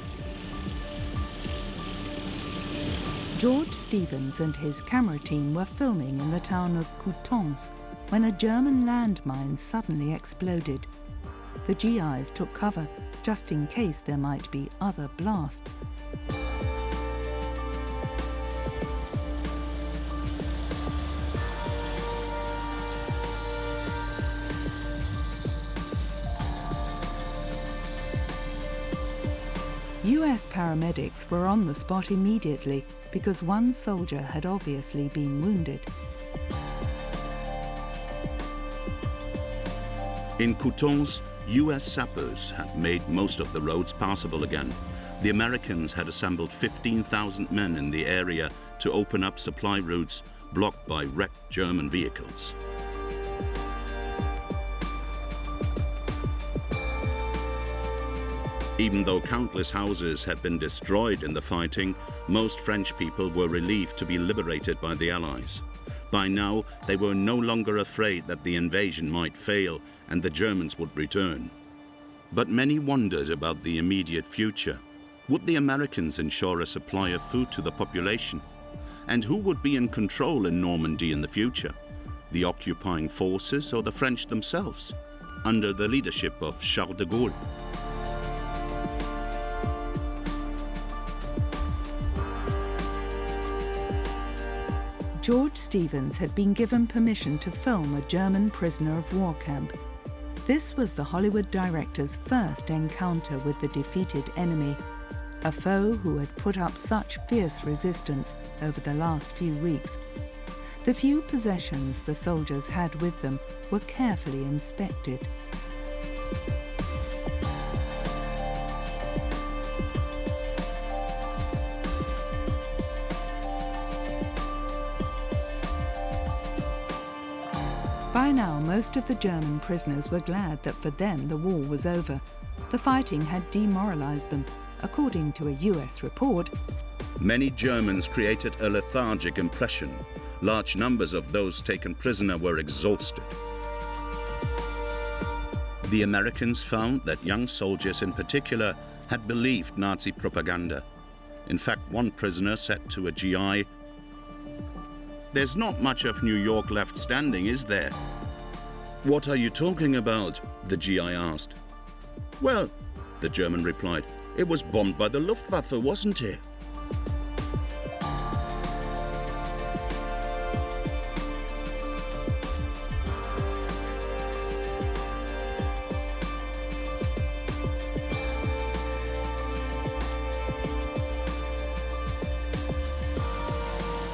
George Stevens and his camera team were filming in the town of Coutances when a German landmine suddenly exploded. The GIs took cover just in case there might be other blasts. US paramedics were on the spot immediately because one soldier had obviously been wounded. In Coutances, US sappers had made most of the roads passable again. The Americans had assembled 15,000 men in the area to open up supply routes blocked by wrecked German vehicles. Even though countless houses had been destroyed in the fighting, most French people were relieved to be liberated by the Allies. By now, they were no longer afraid that the invasion might fail and the Germans would return. But many wondered about the immediate future. Would the Americans ensure a supply of food to the population? And who would be in control in Normandy in the future? The occupying forces or the French themselves, under the leadership of Charles de Gaulle? George Stevens had been given permission to film a German prisoner of war camp. This was the Hollywood director's first encounter with the defeated enemy, a foe who had put up such fierce resistance over the last few weeks. The few possessions the soldiers had with them were carefully inspected. By now, most of the German prisoners were glad that for them the war was over. The fighting had demoralized them. According to a US report, many Germans created a lethargic impression. Large numbers of those taken prisoner were exhausted. The Americans found that young soldiers in particular had believed Nazi propaganda. In fact, one prisoner said to a GI, "There's not much of New York left standing, is there?" "What are you talking about?" the GI asked. "Well," the German replied, "it was bombed by the Luftwaffe, wasn't it?"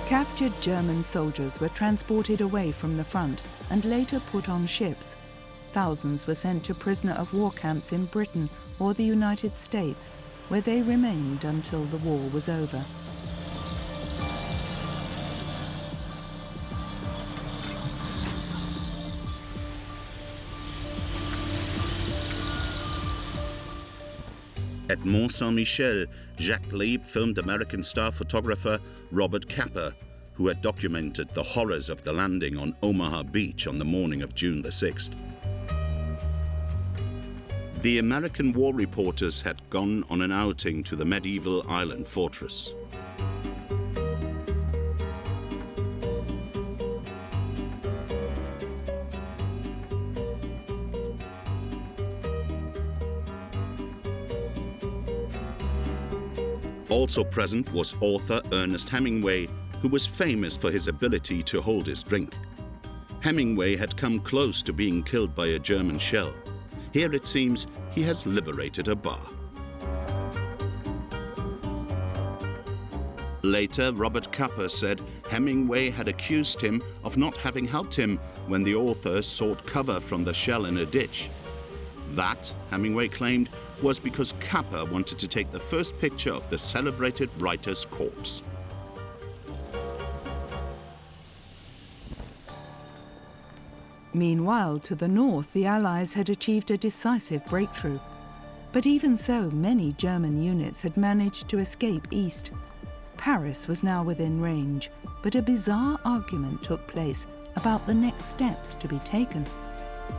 Captured German soldiers were transported away from the front and later put on ships. Thousands were sent to prisoner of war camps in Britain or the United States, where they remained until the war was over. At Mont Saint-Michel, Jacques Lieb filmed American star photographer Robert Capa, who had documented the horrors of the landing on Omaha Beach on the morning of June the 6th. The American war reporters had gone on an outing to the medieval island fortress. Also present was author Ernest Hemingway, who was famous for his ability to hold his drink. Hemingway had come close to being killed by a German shell. Here it seems he has liberated a bar. Later, Robert Capa said Hemingway had accused him of not having helped him when the author sought cover from the shell in a ditch. That, Hemingway claimed, was because Capa wanted to take the first picture of the celebrated writer's corpse. Meanwhile, to the north, the Allies had achieved a decisive breakthrough. But even so, many German units had managed to escape east. Paris was now within range, but a bizarre argument took place about the next steps to be taken.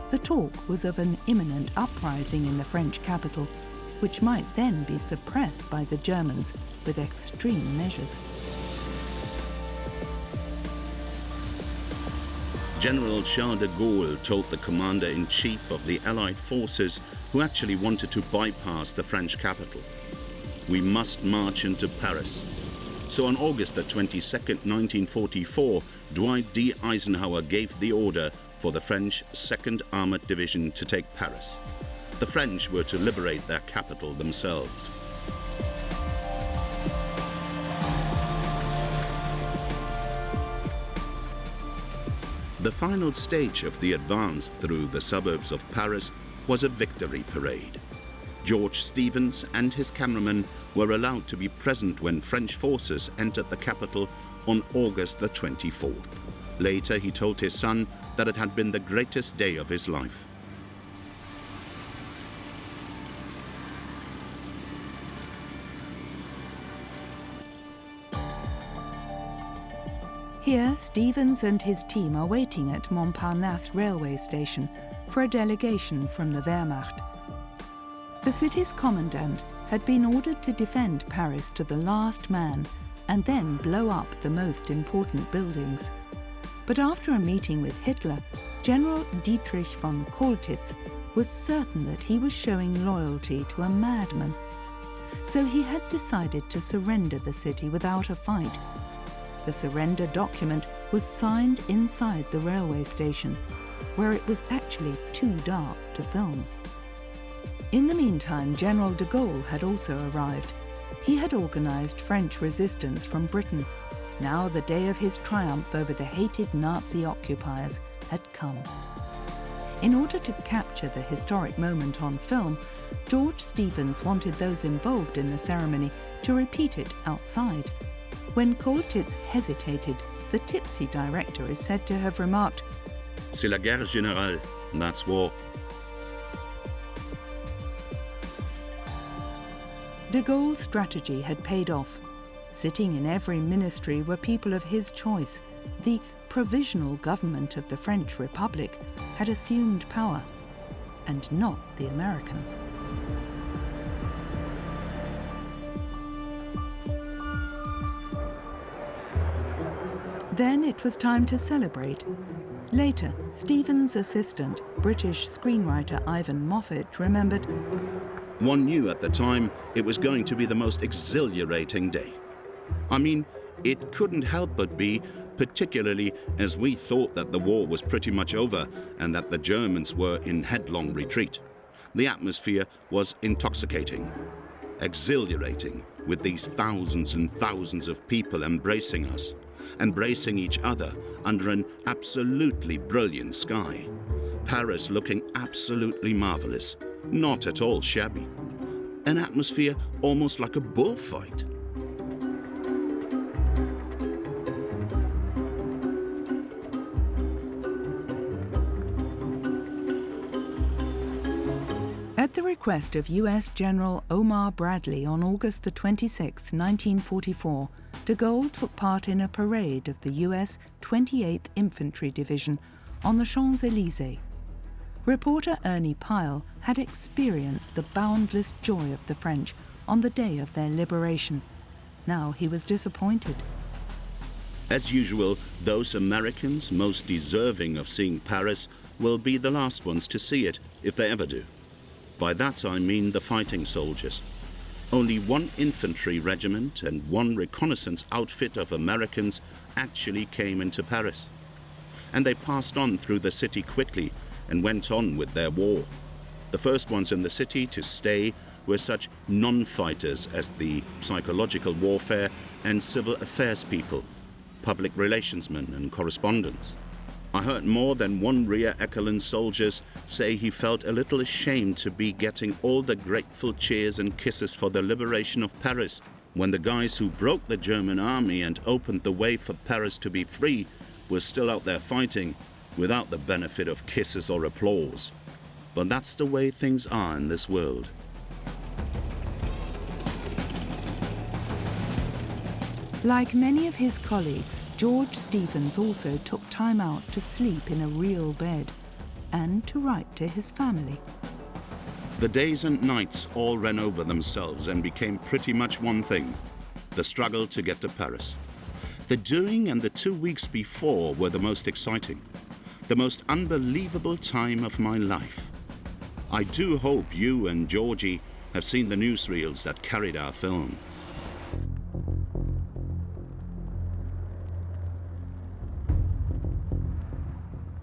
The talk was of an imminent uprising in the French capital, which might then be suppressed by the Germans with extreme measures. General Charles de Gaulle told the commander-in-chief of the Allied forces, who actually wanted to bypass the French capital, "We must march into Paris." So on August the 22nd, 1944, Dwight D. Eisenhower gave the order for the French 2nd Armored Division to take Paris. The French were to liberate their capital themselves. The final stage of the advance through the suburbs of Paris was a victory parade. George Stevens and his cameraman were allowed to be present when French forces entered the capital on August the 24th. Later, he told his son that it had been the greatest day of his life. Here, Stevens and his team are waiting at Montparnasse railway station for a delegation from the Wehrmacht. The city's commandant had been ordered to defend Paris to the last man and then blow up the most important buildings. But after a meeting with Hitler, General Dietrich von Choltitz was certain that he was showing loyalty to a madman. So he had decided to surrender the city without a fight. The surrender document was signed inside the railway station, where it was actually too dark to film. In the meantime, General de Gaulle had also arrived. He had organized French resistance from Britain. Now the day of his triumph over the hated Nazi occupiers had come. In order to capture the historic moment on film, George Stevens wanted those involved in the ceremony to repeat it outside. When Choltitz hesitated, the tipsy director is said to have remarked, "C'est la guerre générale, that's war." De Gaulle's strategy had paid off. Sitting in every ministry were people of his choice. The provisional government of the French Republic had assumed power, and not the Americans. Then it was time to celebrate. Later, Stevens' assistant, British screenwriter Ivan Moffat, remembered, "One knew at the time it was going to be the most exhilarating day. I mean, it couldn't help but be, particularly as we thought that the war was pretty much over and that the Germans were in headlong retreat. The atmosphere was intoxicating, exhilarating, with these thousands and thousands of people embracing us, embracing each other under an absolutely brilliant sky. Paris looking absolutely marvelous, not at all shabby. An atmosphere almost like a bullfight." At the request of US General Omar Bradley on August the 26th, 1944, de Gaulle took part in a parade of the US 28th Infantry Division on the Champs-Élysées. Reporter Ernie Pyle had experienced the boundless joy of the French on the day of their liberation. Now he was disappointed. As usual, those Americans most deserving of seeing Paris will be the last ones to see it, if they ever do. By that I mean the fighting soldiers. Only one infantry regiment and one reconnaissance outfit of Americans actually came into Paris. And they passed on through the city quickly and went on with their war. The first ones in the city to stay were such non-fighters as the psychological warfare and civil affairs people, public relations men and correspondents. I heard more than one rear echelon soldiers say he felt a little ashamed to be getting all the grateful cheers and kisses for the liberation of Paris, when the guys who broke the German army and opened the way for Paris to be free were still out there fighting without the benefit of kisses or applause. But that's the way things are in this world. Like many of his colleagues, George Stevens also took time out to sleep in a real bed and to write to his family. The days and nights all ran over themselves and became pretty much one thing: the struggle to get to Paris. The during and the 2 weeks before were the most exciting, the most unbelievable time of my life. I do hope you and Georgie have seen the newsreels that carried our film.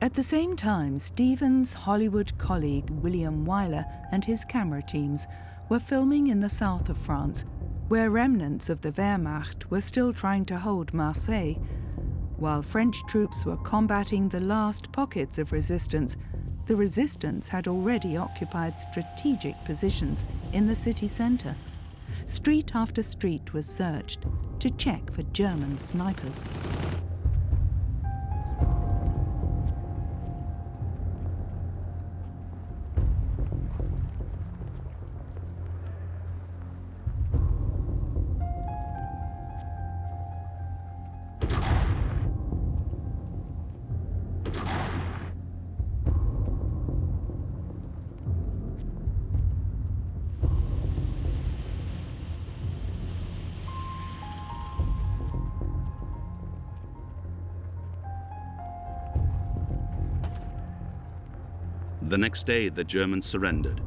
At the same time, Stevens' Hollywood colleague William Wyler and his camera teams were filming in the south of France, where remnants of the Wehrmacht were still trying to hold Marseille. While French troops were combating the last pockets of resistance, the resistance had already occupied strategic positions in the city centre. Street after street was searched to check for German snipers. The next day, the Germans surrendered.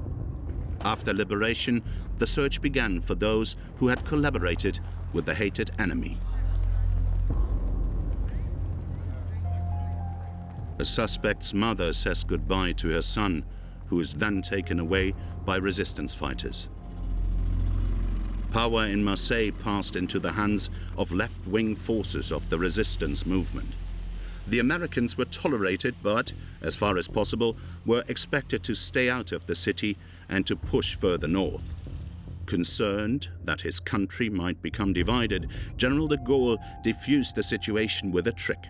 After liberation, the search began for those who had collaborated with the hated enemy. A suspect's mother says goodbye to her son, who is then taken away by resistance fighters. Power in Marseille passed into the hands of left-wing forces of the resistance movement. The Americans were tolerated, but, as far as possible, were expected to stay out of the city and to push further north. Concerned that his country might become divided, General de Gaulle diffused the situation with a trick.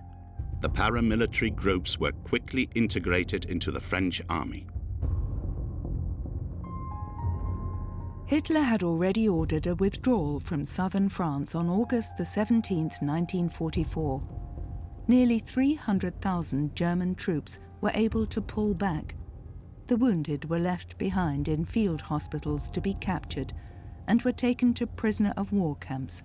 The paramilitary groups were quickly integrated into the French army. Hitler had already ordered a withdrawal from southern France on August the 17th, 1944. Nearly 300,000 German troops were able to pull back. The wounded were left behind in field hospitals to be captured and were taken to prisoner of war camps.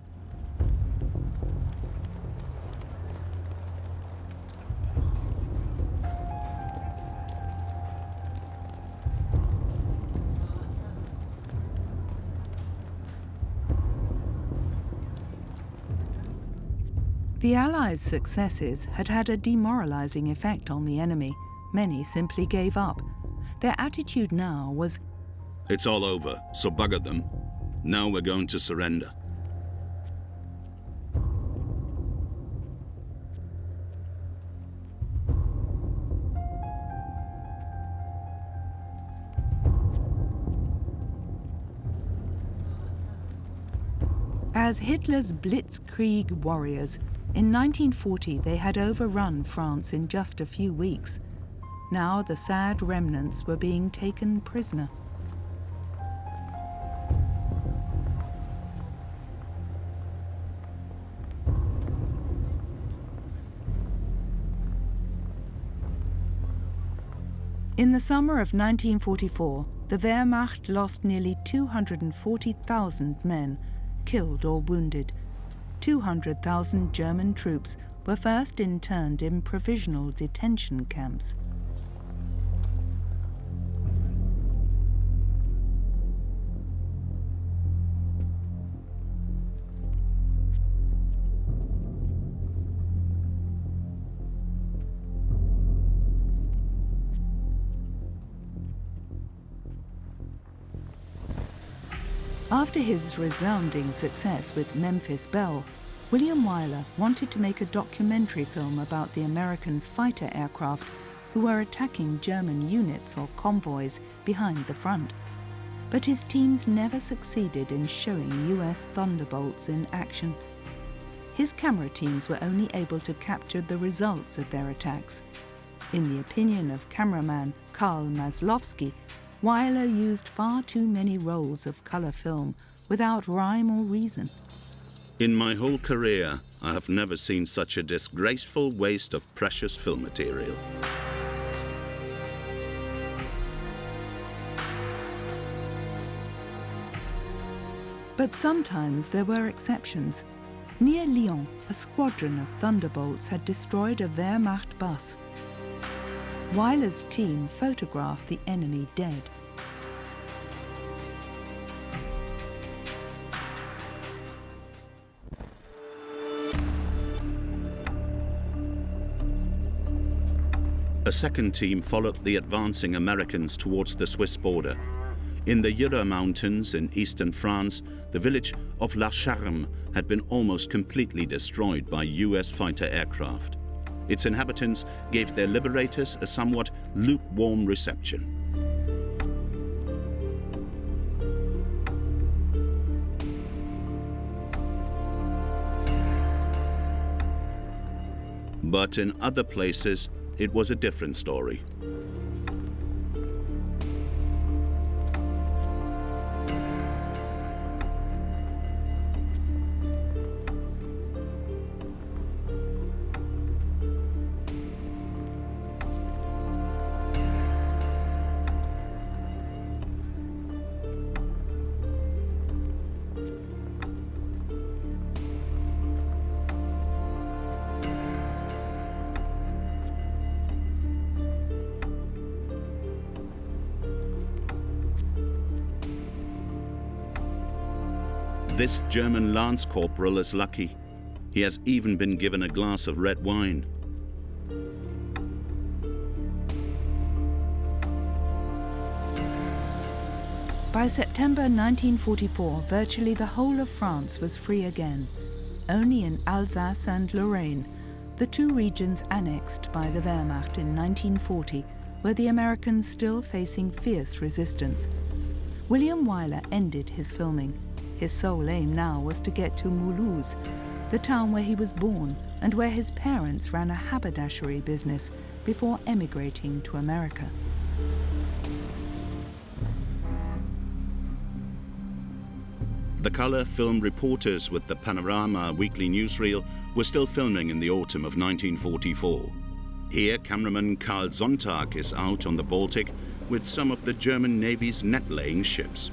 The Allies' successes had had a demoralizing effect on the enemy. Many simply gave up. Their attitude now was, "It's all over, so bugger them. Now we're going to surrender." As Hitler's blitzkrieg warriors, in 1940 they had overrun France in just a few weeks. Now the sad remnants were being taken prisoner. In the summer of 1944, the Wehrmacht lost nearly 240,000 men, killed or wounded. 200,000 German troops were first interned in provisional detention camps. After his resounding success with Memphis Belle, William Wyler wanted to make a documentary film about the American fighter aircraft who were attacking German units or convoys behind the front. But his teams never succeeded in showing US Thunderbolts in action. His camera teams were only able to capture the results of their attacks. In the opinion of cameraman Karl Maslowski, Wyler used far too many rolls of colour film without rhyme or reason. In my whole career, I have never seen such a disgraceful waste of precious film material. But sometimes there were exceptions. Near Lyon, a squadron of Thunderbolts had destroyed a Wehrmacht bus. Wyler's team photographed the enemy dead. A second team followed the advancing Americans towards the Swiss border. In the Jura Mountains in eastern France, the village of La Charme had been almost completely destroyed by US fighter aircraft. Its inhabitants gave their liberators a somewhat lukewarm reception. But in other places, it was a different story. This German Lance Corporal is lucky. He has even been given a glass of red wine. By September 1944, virtually the whole of France was free again. Only in Alsace and Lorraine, the two regions annexed by the Wehrmacht in 1940, were the Americans still facing fierce resistance. William Wyler ended his filming. His sole aim now was to get to Mulhouse, the town where he was born and where his parents ran a haberdashery business before emigrating to America. The color film reporters with the Panorama weekly newsreel were still filming in the autumn of 1944. Here, cameraman Karl Sonntag is out on the Baltic with some of the German Navy's net-laying ships.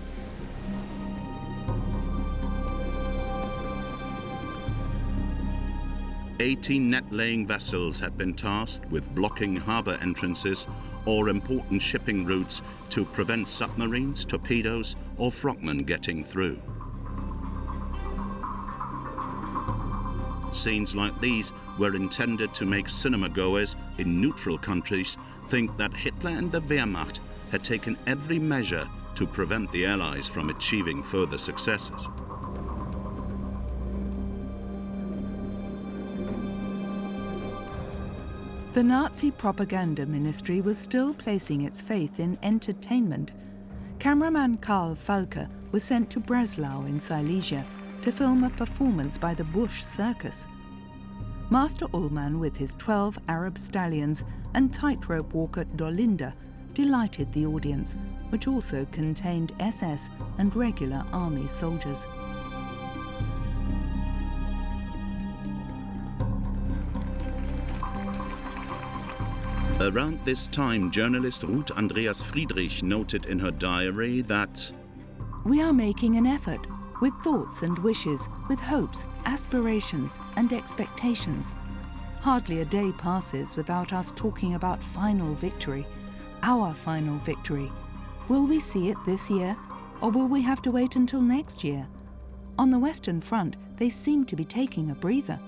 "18 net-laying vessels had been tasked with blocking harbor entrances or important shipping routes to prevent submarines, torpedoes, or frogmen getting through. Scenes like these were intended to make cinema-goers in neutral countries think that Hitler and the Wehrmacht had taken every measure to prevent the Allies from achieving further successes. The Nazi propaganda ministry was still placing its faith in entertainment. Cameraman Karl Falke was sent to Breslau in Silesia to film a performance by the Bush Circus. Master Ullman, with his 12 Arab stallions and tightrope walker Dolinda, delighted the audience, which also contained SS and regular army soldiers. Around this time, journalist Ruth Andreas Friedrich noted in her diary that "We are making an effort, with thoughts and wishes, with hopes, aspirations and expectations. Hardly a day passes without us talking about final victory, our final victory. Will we see it this year, or will we have to wait until next year? On the Western Front, they seem to be taking a breather."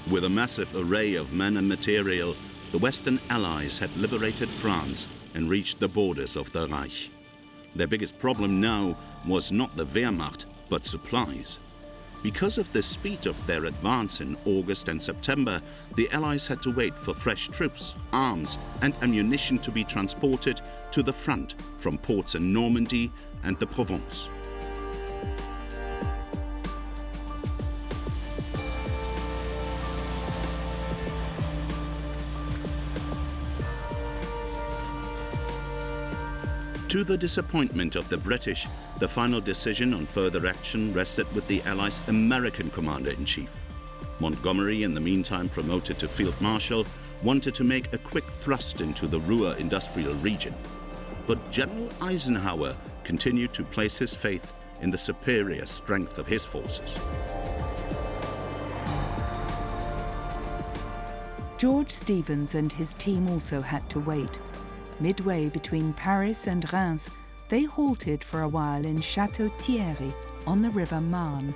with a massive array of men and material, the Western Allies had liberated France and reached the borders of the Reich. Their biggest problem now was not the Wehrmacht, but supplies. Because of the speed of their advance in August and September, the Allies had to wait for fresh troops, arms and ammunition to be transported to the front from ports in Normandy and the Provence. To the disappointment of the British, the final decision on further action rested with the Allies' American commander-in-chief. Montgomery, in the meantime promoted to Field Marshal, wanted to make a quick thrust into the Ruhr industrial region. But General Eisenhower continued to place his faith in the superior strength of his forces. George Stevens and his team also had to wait. Midway between Paris and Reims, they halted for a while in Château-Thierry on the River Marne.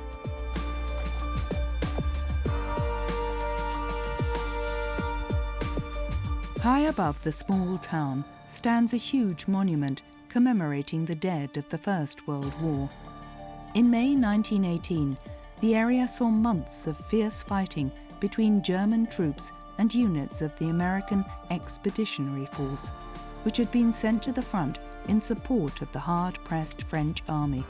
High above the small town stands a huge monument commemorating the dead of the First World War. In May 1918, the area saw months of fierce fighting between German troops and units of the American Expeditionary Force, which had been sent to the front in support of the hard-pressed French army.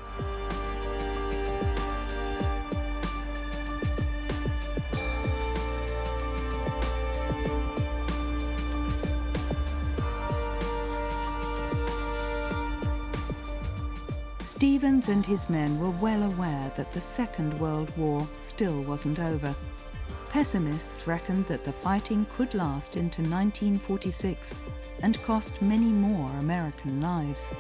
Stevens and his men were well aware that the Second World War still wasn't over. Pessimists reckoned that the fighting could last into 1946 and cost many more American lives.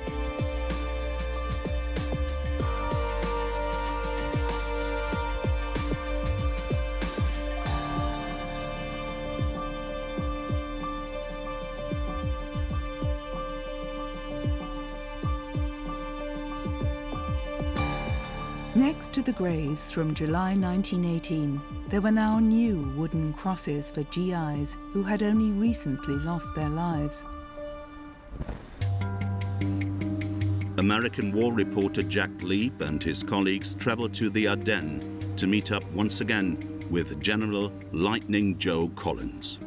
Next to the graves from July 1918, there were now new wooden crosses for GIs who had only recently lost their lives. American war reporter Jack Leap and his colleagues traveled to the Ardennes to meet up once again with General Lightning Joe Collins.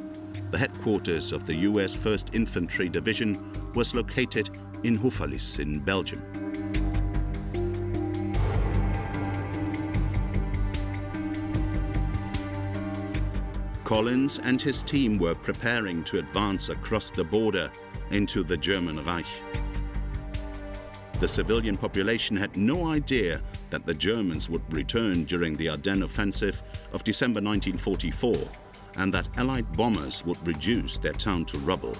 The headquarters of the US 1st Infantry Division was located in Houffalize in Belgium. Collins and his team were preparing to advance across the border into the German Reich. The civilian population had no idea that the Germans would return during the Ardennes offensive of December 1944 and that Allied bombers would reduce their town to rubble.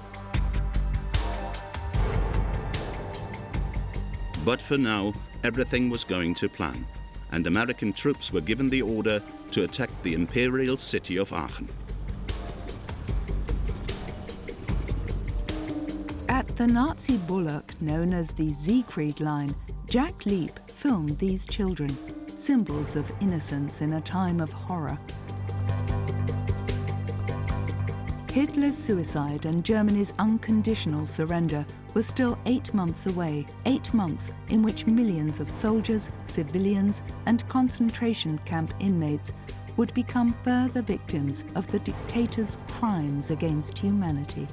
But for now, everything was going to plan, and American troops were given the order to attack the imperial city of Aachen. At the Nazi bulwark known as the Siegfried Line, Jack Leap filmed these children, symbols of innocence in a time of horror. Hitler's suicide and Germany's unconditional surrender was still 8 months away, 8 months in which millions of soldiers, civilians, and concentration camp inmates would become further victims of the dictator's crimes against humanity.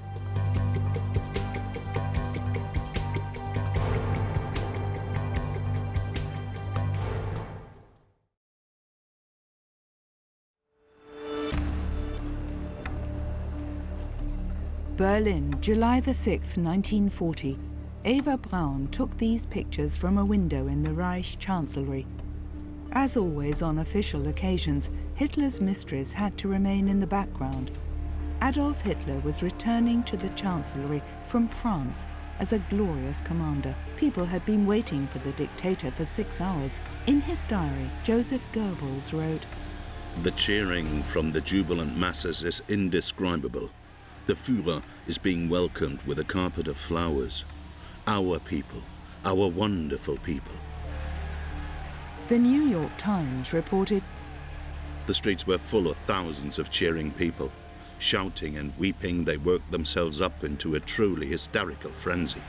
Berlin, July the 6th, 1940. Eva Braun took these pictures from a window in the Reich Chancellery. As always on official occasions, Hitler's mistress had to remain in the background. Adolf Hitler was returning to the Chancellery from France as a glorious commander. People had been waiting for the dictator for 6 hours. In his diary, Joseph Goebbels wrote, "The cheering from the jubilant masses is indescribable. The Führer is being welcomed with a carpet of flowers. Our people, our wonderful people." The New York Times reported, "The streets were full of thousands of cheering people. Shouting and weeping, they worked themselves up into a truly hysterical frenzy."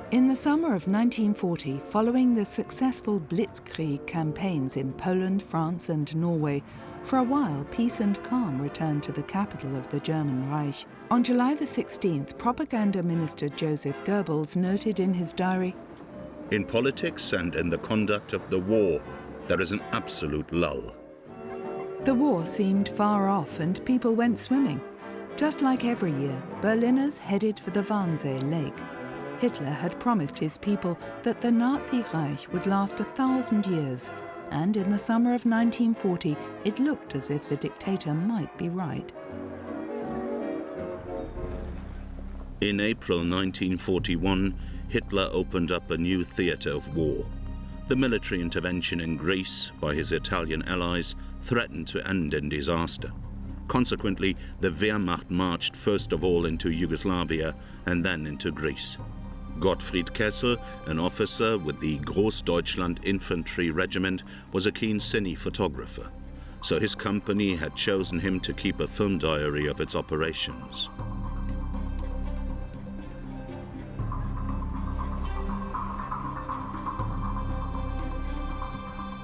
In the summer of 1940, following the successful Blitzkrieg campaigns in Poland, France and Norway, for a while peace and calm returned to the capital of the German Reich. On July the 16th, Propaganda Minister Joseph Goebbels noted in his diary, "In politics and in the conduct of the war, there is an absolute lull." The war seemed far off and people went swimming. Just like every year, Berliners headed for the Wannsee Lake. Hitler had promised his people that the Nazi Reich would last 1,000 years, and in the summer of 1940, it looked as if the dictator might be right. In April 1941, Hitler opened up a new theatre of war. The military intervention in Greece by his Italian allies threatened to end in disaster. Consequently, the Wehrmacht marched first of all into Yugoslavia and then into Greece. Gottfried Kessel, an officer with the Großdeutschland Infantry Regiment, was a keen cine photographer, so his company had chosen him to keep a film diary of its operations.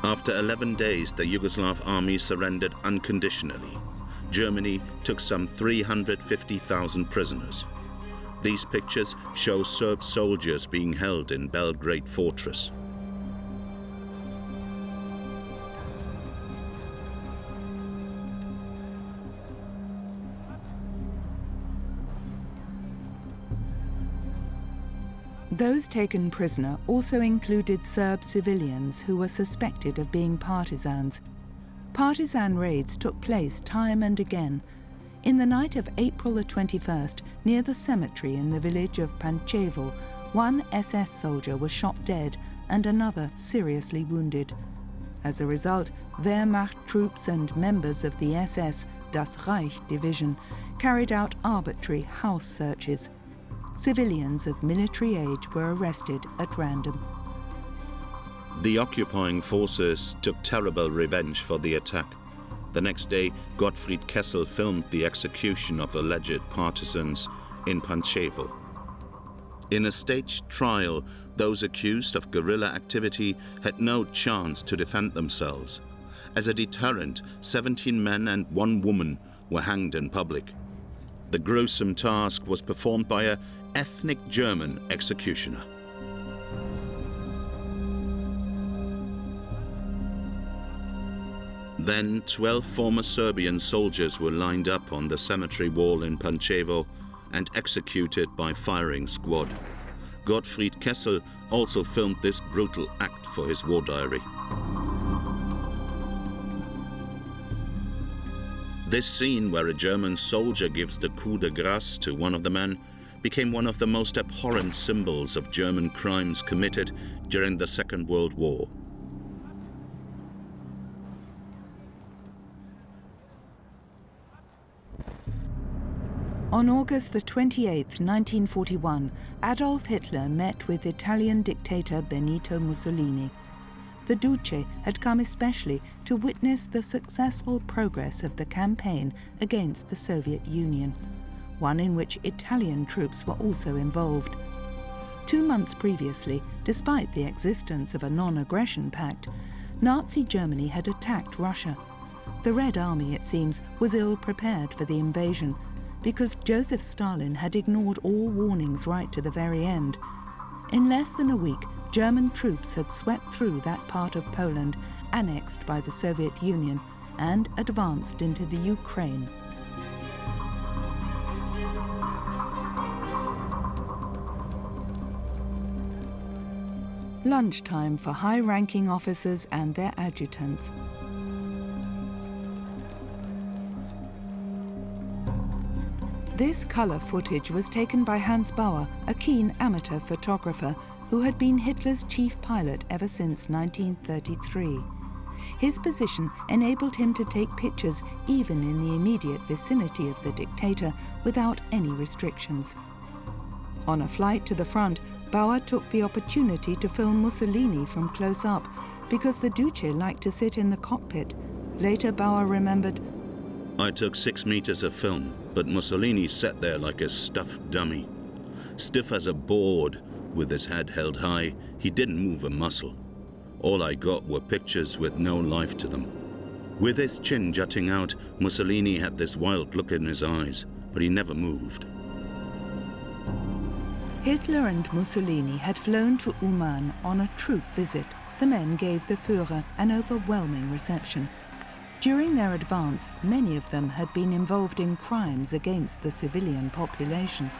After 11 days, the Yugoslav army surrendered unconditionally. Germany took some 350,000 prisoners. These pictures show Serb soldiers being held in Belgrade Fortress. Those taken prisoner also included Serb civilians who were suspected of being partisans. Partisan raids took place time and again. In the night of April the 21st, near the cemetery in the village of Pančevo, one SS soldier was shot dead and another seriously wounded. As a result, Wehrmacht troops and members of the SS Das Reich division carried out arbitrary house searches. Civilians of military age were arrested at random. The occupying forces took terrible revenge for the attack. The next day, Gottfried Kessel filmed the execution of alleged partisans in Pančevo. In a staged trial, those accused of guerrilla activity had no chance to defend themselves. As a deterrent, 17 men and 1 woman were hanged in public. The gruesome task was performed by an ethnic German executioner. Then 12 former Serbian soldiers were lined up on the cemetery wall in Pančevo and executed by firing squad. Gottfried Kessel also filmed this brutal act for his war diary. This scene, where a German soldier gives the coup de grâce to one of the men, became one of the most abhorrent symbols of German crimes committed during the Second World War. On August the 28th, 1941, Adolf Hitler met with Italian dictator Benito Mussolini. The Duce had come especially to witness the successful progress of the campaign against the Soviet Union, one in which Italian troops were also involved. 2 months previously, despite the existence of a non-aggression pact, Nazi Germany had attacked Russia. The Red Army, it seems, was ill prepared for the invasion. because Joseph Stalin had ignored all warnings right to the very end. In less than a week, German troops had swept through that part of Poland annexed by the Soviet Union and advanced into the Ukraine. Lunchtime for high-ranking officers and their adjutants. This colour footage was taken by Hans Bauer, a keen amateur photographer who had been Hitler's chief pilot ever since 1933. His position enabled him to take pictures even in the immediate vicinity of the dictator without any restrictions. On a flight to the front, Bauer took the opportunity to film Mussolini from close up because the Duce liked to sit in the cockpit. Later, Bauer remembered, "I took 6 meters of film, but Mussolini sat there like a stuffed dummy. Stiff as a board, with his head held high, he didn't move a muscle. All I got were pictures with no life to them. With his chin jutting out, Mussolini had this wild look in his eyes, but he never moved." Hitler and Mussolini had flown to Uman on a troop visit. The men gave the Führer an overwhelming reception. During their advance, many of them had been involved in crimes against the civilian population.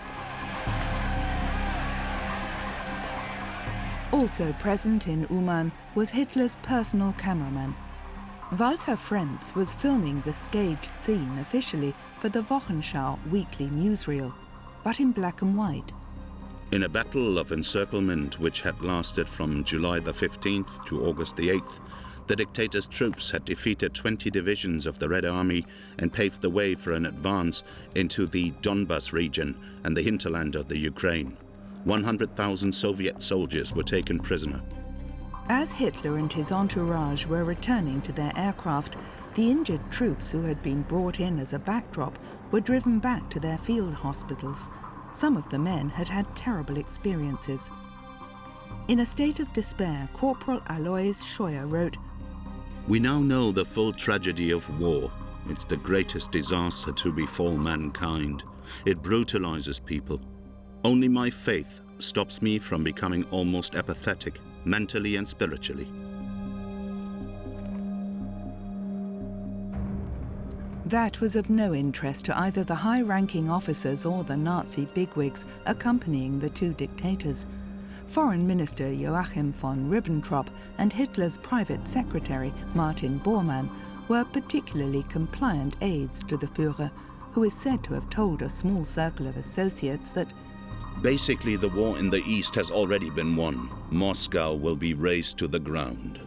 Also present in Uman was Hitler's personal cameraman. Walter Frenz was filming the staged scene officially for the Wochenschau weekly newsreel, but in black and white. In a battle of encirclement which had lasted from July the 15th to August the 8th, the dictator's troops had defeated 20 divisions of the Red Army and paved the way for an advance into the Donbas region and the hinterland of the Ukraine. 100,000 Soviet soldiers were taken prisoner. As Hitler and his entourage were returning to their aircraft, the injured troops who had been brought in as a backdrop were driven back to their field hospitals. Some of the men had had terrible experiences. In a state of despair, Corporal Alois Scheuer wrote, "We now know the full tragedy of war. It's the greatest disaster to befall mankind. It brutalizes people. Only my faith stops me from becoming almost apathetic, mentally and spiritually." That was of no interest to either the high-ranking officers or the Nazi bigwigs accompanying the two dictators. Foreign Minister Joachim von Ribbentrop and Hitler's private secretary Martin Bormann were particularly compliant aides to the Führer, who is said to have told a small circle of associates that Basically, the war in the East has already been won. Moscow will be razed to the ground.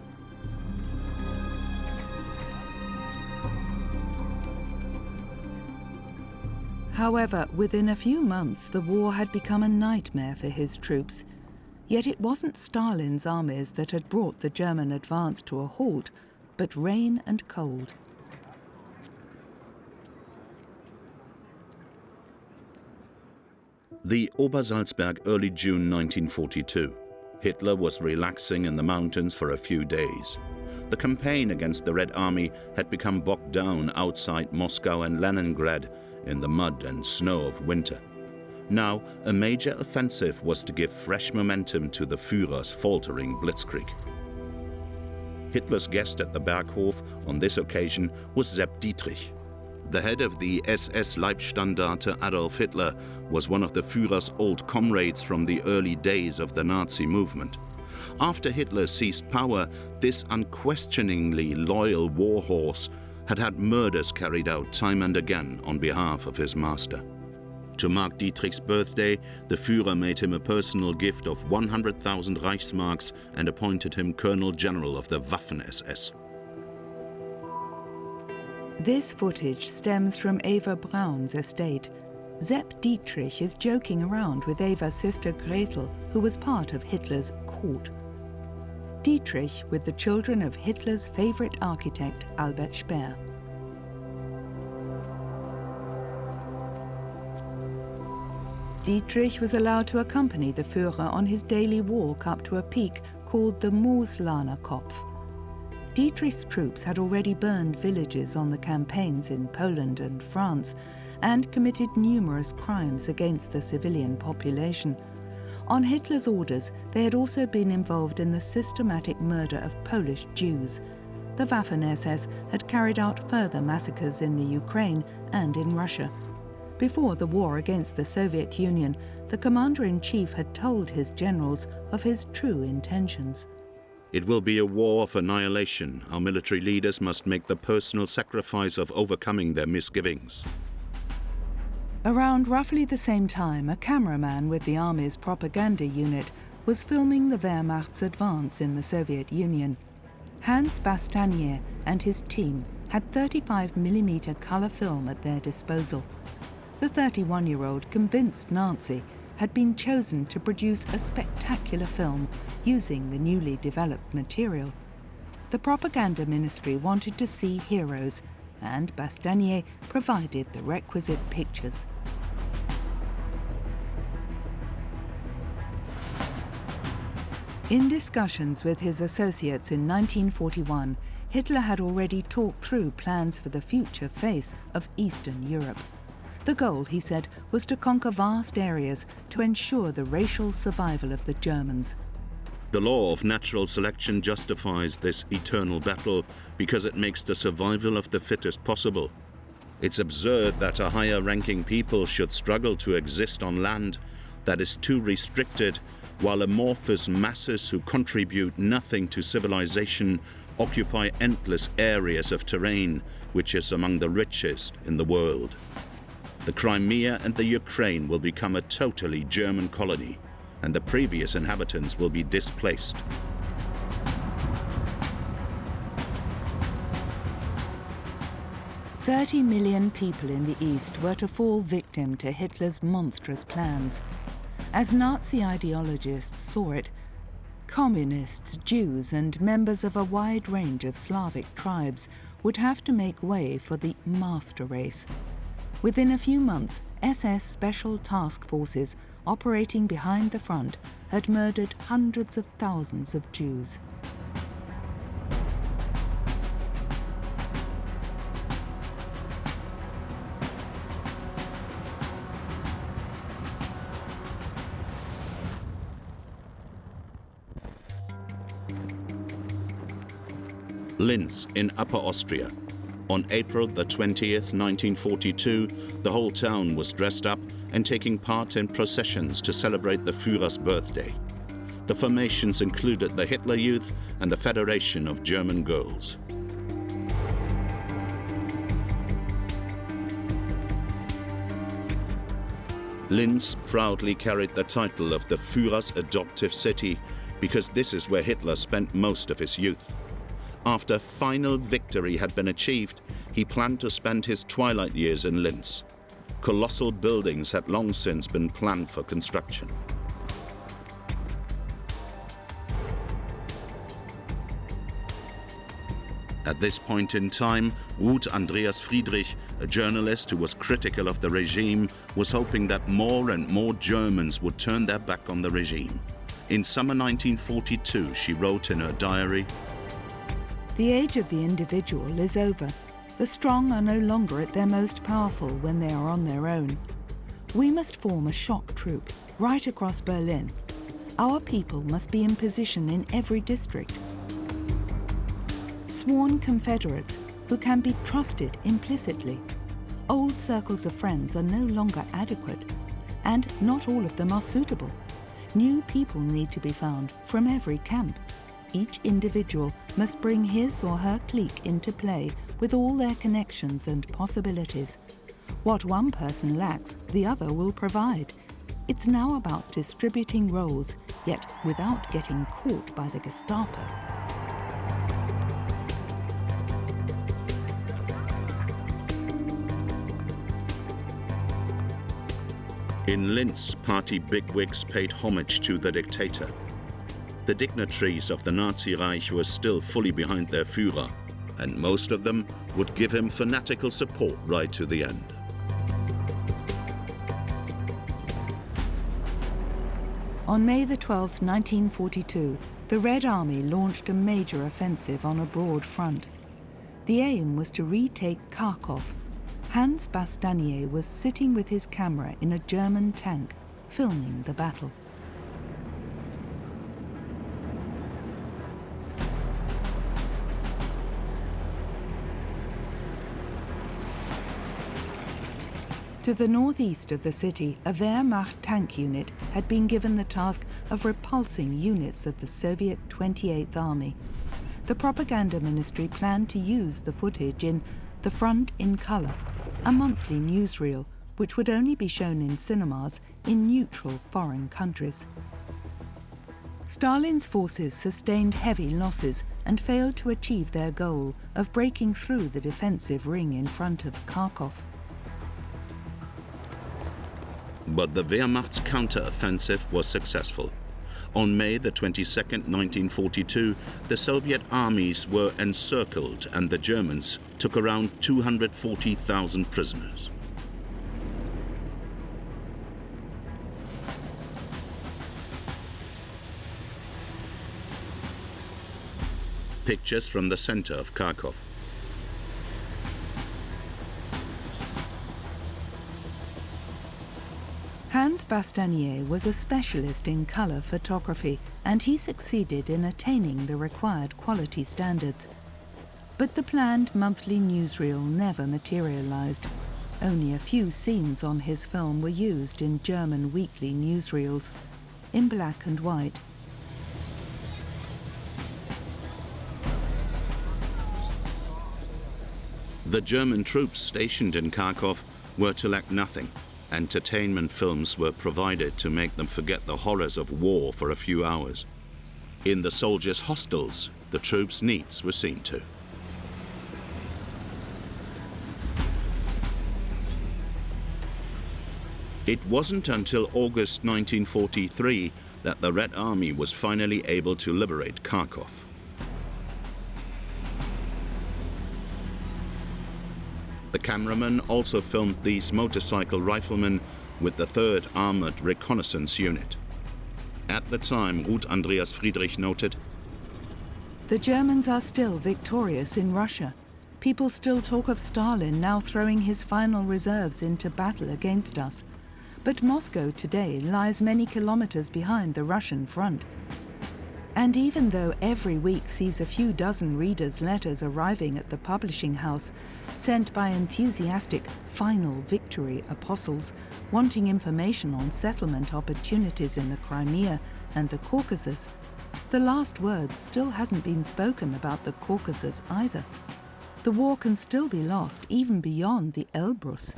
However, within a few months, the war had become a nightmare for his troops. Yet it wasn't Stalin's armies that had brought the German advance to a halt, but rain and cold. The Obersalzberg, early June 1942. Hitler was relaxing in the mountains for a few days. The campaign against the Red Army had become bogged down outside Moscow and Leningrad in the mud and snow of winter. Now, a major offensive was to give fresh momentum to the Führer's faltering blitzkrieg. Hitler's guest at the Berghof on this occasion was Sepp Dietrich. The head of the SS Leibstandarte Adolf Hitler was one of the Führer's old comrades from the early days of the Nazi movement. After Hitler seized power, this unquestioningly loyal warhorse had had murders carried out time and again on behalf of his master. To mark Dietrich's birthday, the Führer made him a personal gift of 100,000 Reichsmarks and appointed him Colonel General of the Waffen-SS. This footage stems from Eva Braun's estate. Sepp Dietrich is joking around with Eva's sister Gretel, who was part of Hitler's court. Dietrich with the children of Hitler's favorite architect, Albert Speer. Dietrich was allowed to accompany the Führer on his daily walk up to a peak called the Mooslaner Kopf. Dietrich's troops had already burned villages on the campaigns in Poland and France, and committed numerous crimes against the civilian population. On Hitler's orders, they had also been involved in the systematic murder of Polish Jews. The Waffen-SS had carried out further massacres in the Ukraine and in Russia. Before the war against the Soviet Union, the commander-in-chief had told his generals of his true intentions. It will be a war of annihilation. Our military leaders must make the personal sacrifice of overcoming their misgivings. Around roughly the same time, a cameraman with the army's propaganda unit was filming the Wehrmacht's advance in the Soviet Union. Hans Bastanier and his team had 35mm color film at their disposal. The 31-year-old convinced Nazi had been chosen to produce a spectacular film using the newly developed material. The propaganda ministry wanted to see heroes, and Bastanier provided the requisite pictures. In discussions with his associates in 1941, Hitler had already talked through plans for the future face of Eastern Europe. The goal, he said, was to conquer vast areas to ensure the racial survival of the Germans. The law of natural selection justifies this eternal battle because it makes the survival of the fittest possible. It's absurd that a higher-ranking people should struggle to exist on land that is too restricted, while amorphous masses who contribute nothing to civilization occupy endless areas of terrain which is among the richest in the world. The Crimea and the Ukraine will become a totally German colony, and the previous inhabitants will be displaced. "30 million people in the East were to fall victim to Hitler's monstrous plans. As Nazi ideologists saw it, communists, Jews, and members of a wide range of Slavic tribes would have to make way for the master race. Within a few months, SS special task forces operating behind the front had murdered hundreds of thousands of Jews. Linz in Upper Austria. On April the 20th, 1942, the whole town was dressed up and taking part in processions to celebrate the Führer's birthday. The formations included the Hitler Youth and the Federation of German Girls. Linz proudly carried the title of the Führer's adoptive city because this is where Hitler spent most of his youth. After final victory had been achieved, he planned to spend his twilight years in Linz. Colossal buildings had long since been planned for construction. At this point in time, Ruth Andreas Friedrich, a journalist who was critical of the regime, was hoping that more and more Germans would turn their back on the regime. In summer 1942, she wrote in her diary, "The age of the individual is over. The strong are no longer at their most powerful when they are on their own. We must form a shock troop right across Berlin. Our people must be in position in every district. Sworn Confederates who can be trusted implicitly. Old circles of friends are no longer adequate, and not all of them are suitable. New people need to be found from every camp. Each individual must bring his or her clique into play with all their connections and possibilities. What one person lacks, the other will provide. It's now about distributing roles, yet without getting caught by the Gestapo." In Linz, party bigwigs paid homage to the dictator. The dignitaries of the Nazi Reich were still fully behind their Führer, and most of them would give him fanatical support right to the end. On May the 12th, 1942, the Red Army launched a major offensive on a broad front. The aim was to retake Kharkov. Hans Bastanier was sitting with his camera in a German tank, filming the battle. To the northeast of the city, a Wehrmacht tank unit had been given the task of repulsing units of the Soviet 28th Army. The propaganda ministry planned to use the footage in The Front in Colour, a monthly newsreel which would only be shown in cinemas in neutral foreign countries. Stalin's forces sustained heavy losses and failed to achieve their goal of breaking through the defensive ring in front of Kharkov. But the Wehrmacht's counter-offensive was successful. On May the 22nd, 1942, the Soviet armies were encircled and the Germans took around 240,000 prisoners. Pictures from the center of Kharkov. Hans Bastanier was a specialist in colour photography, and he succeeded in attaining the required quality standards. But the planned monthly newsreel never materialised. Only a few scenes on his film were used in German weekly newsreels, in black and white. The German troops stationed in Kharkov were to lack nothing. Entertainment films were provided to make them forget the horrors of war for a few hours. In the soldiers' hostels, the troops' needs were seen to. It wasn't until August 1943 that the Red Army was finally able to liberate Kharkov. The cameraman also filmed these motorcycle riflemen with the 3rd Armored Reconnaissance Unit. At the time, Ruth Andreas Friedrich noted, "The Germans are still victorious in Russia. People still talk of Stalin now throwing his final reserves into battle against us. But Moscow today lies many kilometers behind the Russian front. And even though every week sees a few dozen readers' letters arriving at the publishing house, sent by enthusiastic final victory apostles wanting information on settlement opportunities in the Crimea and the Caucasus, the last word still hasn't been spoken about the Caucasus either. The war can still be lost even beyond the Elbrus."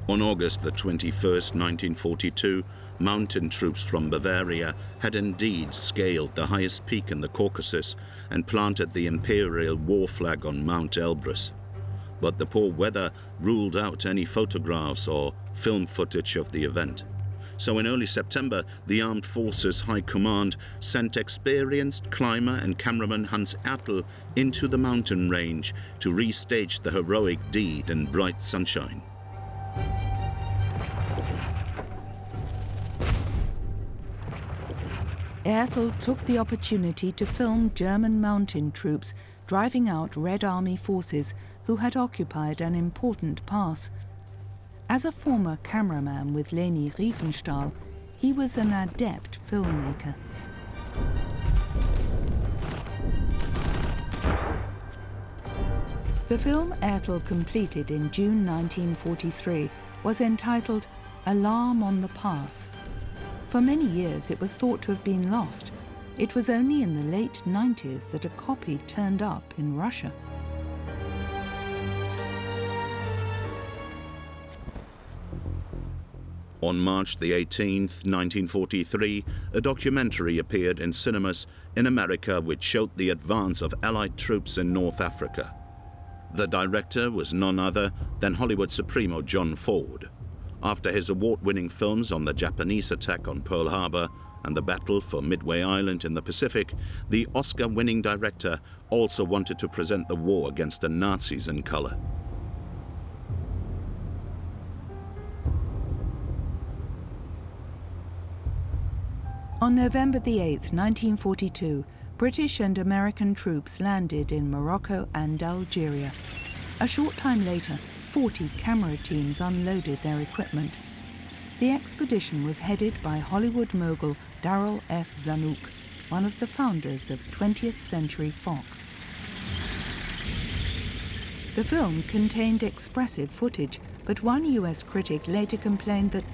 On August the 21st, 1942, mountain troops from Bavaria had indeed scaled the highest peak in the Caucasus and planted the imperial war flag on Mount Elbrus. But the poor weather ruled out any photographs or film footage of the event. So in early September, the Armed Forces High Command sent experienced climber and cameraman Hans Ertl into the mountain range to restage the heroic deed in bright sunshine. Ertl took the opportunity to film German mountain troops driving out Red Army forces who had occupied an important pass. As a former cameraman with Leni Riefenstahl, he was an adept filmmaker. The film Ertl completed in June 1943 was entitled Alarm on the Pass. For many years it was thought to have been lost. It was only in the late 90s that a copy turned up in Russia. On March the 18th, 1943, a documentary appeared in cinemas in America which showed the advance of Allied troops in North Africa. The director was none other than Hollywood supremo John Ford. After his award-winning films on the Japanese attack on Pearl Harbor and the battle for Midway Island in the Pacific, the Oscar-winning director also wanted to present the war against the Nazis in color. On November the 8th, 1942, British and American troops landed in Morocco and Algeria. A short time later, 40 camera teams unloaded their equipment. The expedition was headed by Hollywood mogul Darryl F. Zanuck, one of the founders of 20th Century Fox. The film contained expressive footage, but one US critic later complained that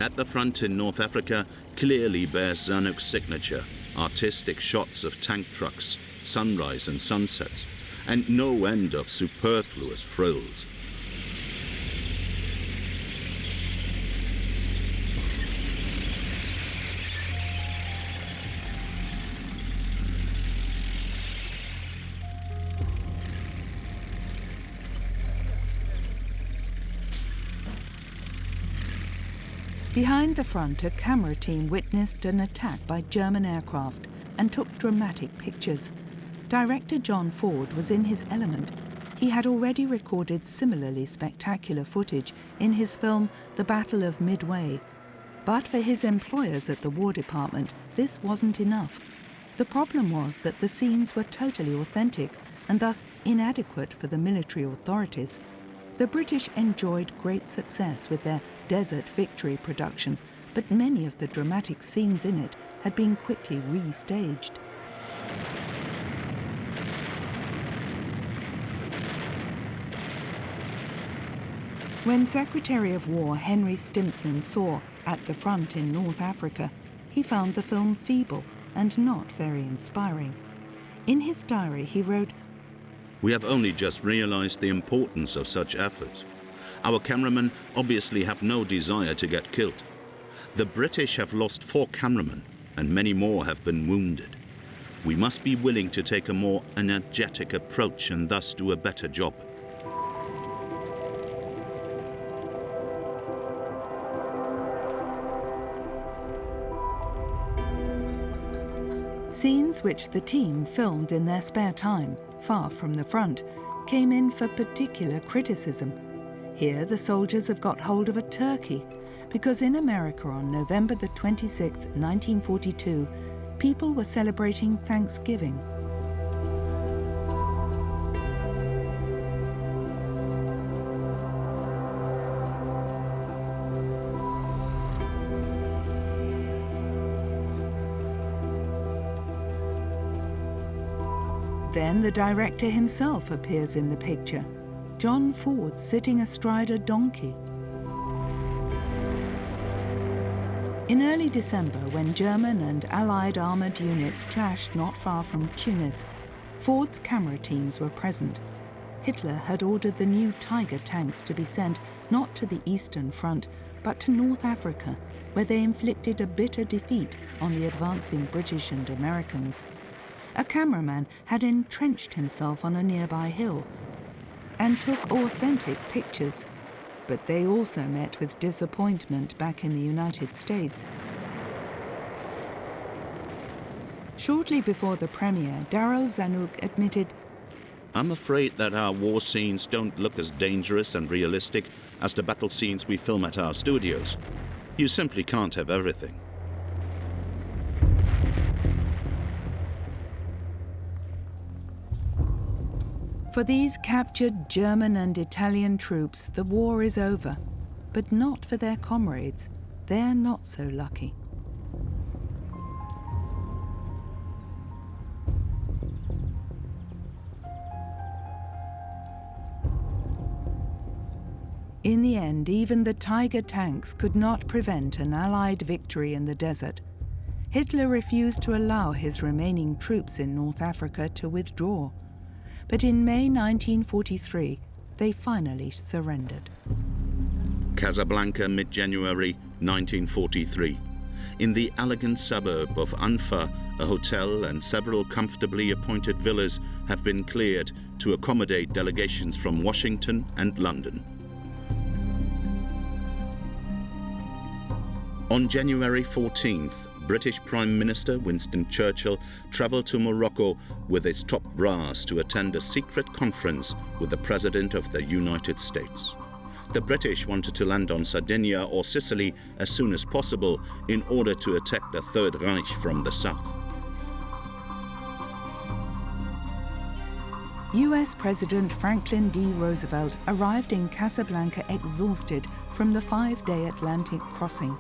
At the front in North Africa clearly bears Zanuck's signature, artistic shots of tank trucks, sunrise and sunsets, and no end of superfluous frills. Behind the front, a camera team witnessed an attack by German aircraft and took dramatic pictures. Director John Ford was in his element. He had already recorded similarly spectacular footage in his film The Battle of Midway. But for his employers at the War Department, this wasn't enough. The problem was that the scenes were totally authentic and thus inadequate for the military authorities. The British enjoyed great success with their Desert Victory production, but many of the dramatic scenes in it had been quickly restaged. When Secretary of War Henry Stimson saw At the Front in North Africa, he found the film feeble and not very inspiring. In his diary he wrote, "We have only just realized the importance of such efforts. Our cameramen obviously have no desire to get killed. The British have lost 4 cameramen and many more have been wounded. We must be willing to take a more energetic approach and thus do a better job." Scenes which the team filmed in their spare time, far from the front, came in for particular criticism. Here the soldiers have got hold of a turkey, because in America on November the 26th, 1942, people were celebrating Thanksgiving. Then the director himself appears in the picture, John Ford sitting astride a donkey. In early December, when German and Allied armoured units clashed not far from Tunis, Ford's camera teams were present. Hitler had ordered the new Tiger tanks to be sent not to the Eastern Front, but to North Africa, where they inflicted a bitter defeat on the advancing British and Americans. A cameraman had entrenched himself on a nearby hill and took authentic pictures, but they also met with disappointment back in the United States. Shortly before the premiere, Darryl Zanuck admitted, "I'm afraid that our war scenes don't look as dangerous and realistic as the battle scenes we film at our studios. You simply can't have everything." For these captured German and Italian troops, the war is over, but not for their comrades. They're not so lucky. In the end, even the Tiger tanks could not prevent an Allied victory in the desert. Hitler refused to allow his remaining troops in North Africa to withdraw. But in May 1943, they finally surrendered. Casablanca, mid-January 1943. In the elegant suburb of Anfa, a hotel and several comfortably appointed villas have been cleared to accommodate delegations from Washington and London. On January 14th, British Prime Minister Winston Churchill travelled to Morocco with his top brass to attend a secret conference with the President of the United States. The British wanted to land on Sardinia or Sicily as soon as possible in order to attack the Third Reich from the south. US President Franklin D. Roosevelt arrived in Casablanca exhausted from the 5-day Atlantic crossing.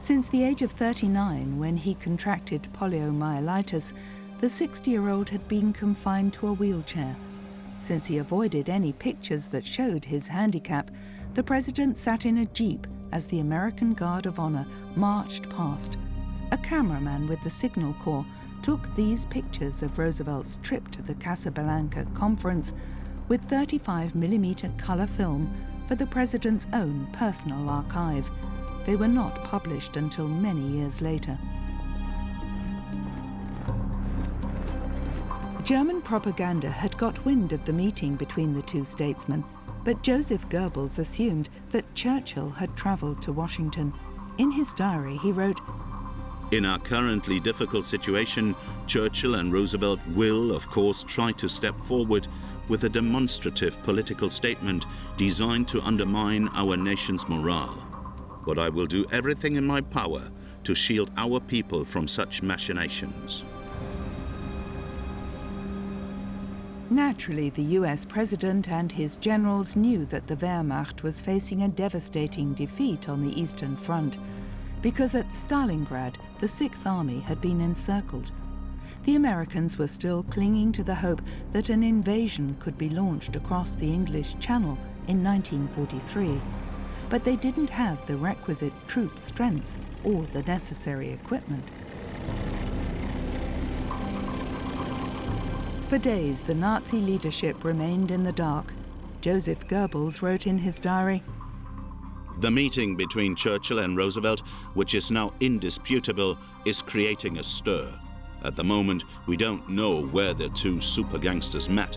Since the age of 39, when he contracted poliomyelitis, the 60-year-old had been confined to a wheelchair. Since he avoided any pictures that showed his handicap, the president sat in a jeep as the American Guard of Honor marched past. A cameraman with the Signal Corps took these pictures of Roosevelt's trip to the Casablanca Conference with 35mm color film for the president's own personal archive. They were not published until many years later. German propaganda had got wind of the meeting between the two statesmen, but Joseph Goebbels assumed that Churchill had traveled to Washington. In his diary, he wrote, "In our currently difficult situation, Churchill and Roosevelt will, of course, try to step forward with a demonstrative political statement designed to undermine our nation's morale. But I will do everything in my power to shield our people from such machinations." Naturally, the US president and his generals knew that the Wehrmacht was facing a devastating defeat on the Eastern Front, because at Stalingrad, the Sixth Army had been encircled. The Americans were still clinging to the hope that an invasion could be launched across the English Channel in 1943, but they didn't have the requisite troop strengths or the necessary equipment. For days, the Nazi leadership remained in the dark. Joseph Goebbels wrote in his diary, "The meeting between Churchill and Roosevelt, which is now indisputable, is creating a stir. At the moment, we don't know where the two super gangsters met.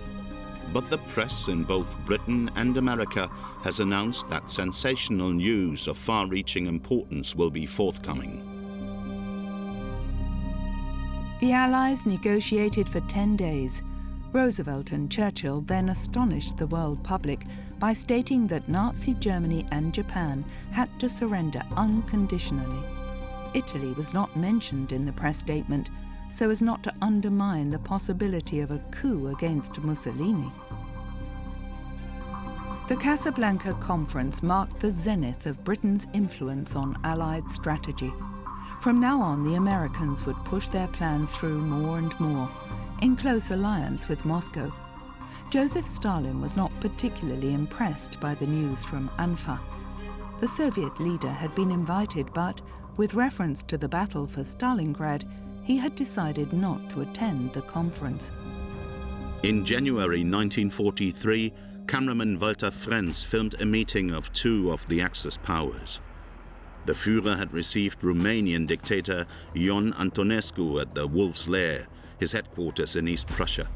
But the press in both Britain and America has announced that sensational news of far-reaching importance will be forthcoming." The Allies negotiated for 10 days. Roosevelt and Churchill then astonished the world public by stating that Nazi Germany and Japan had to surrender unconditionally. Italy was not mentioned in the press statement, so as not to undermine the possibility of a coup against Mussolini. The Casablanca Conference marked the zenith of Britain's influence on Allied strategy. From now on, the Americans would push their plans through more and more, in close alliance with Moscow. Joseph Stalin was not particularly impressed by the news from Anfa. The Soviet leader had been invited, but, with reference to the battle for Stalingrad, he had decided not to attend the conference. In January 1943, cameraman Walter Frenz filmed a meeting of two of the Axis powers. The Führer had received Romanian dictator Ion Antonescu at the Wolf's Lair, his headquarters in East Prussia.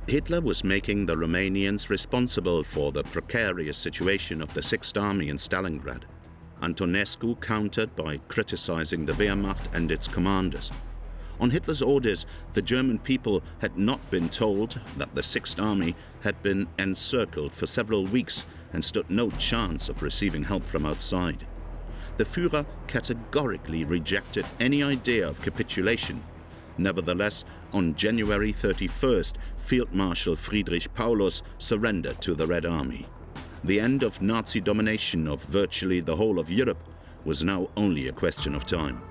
Hitler was making the Romanians responsible for the precarious situation of the Sixth Army in Stalingrad. Antonescu countered by criticizing the Wehrmacht and its commanders. On Hitler's orders, the German people had not been told that the Sixth Army had been encircled for several weeks and stood no chance of receiving help from outside. The Führer categorically rejected any idea of capitulation. Nevertheless, on January 31st, Field Marshal Friedrich Paulus surrendered to the Red Army. The end of Nazi domination of virtually the whole of Europe was now only a question of time.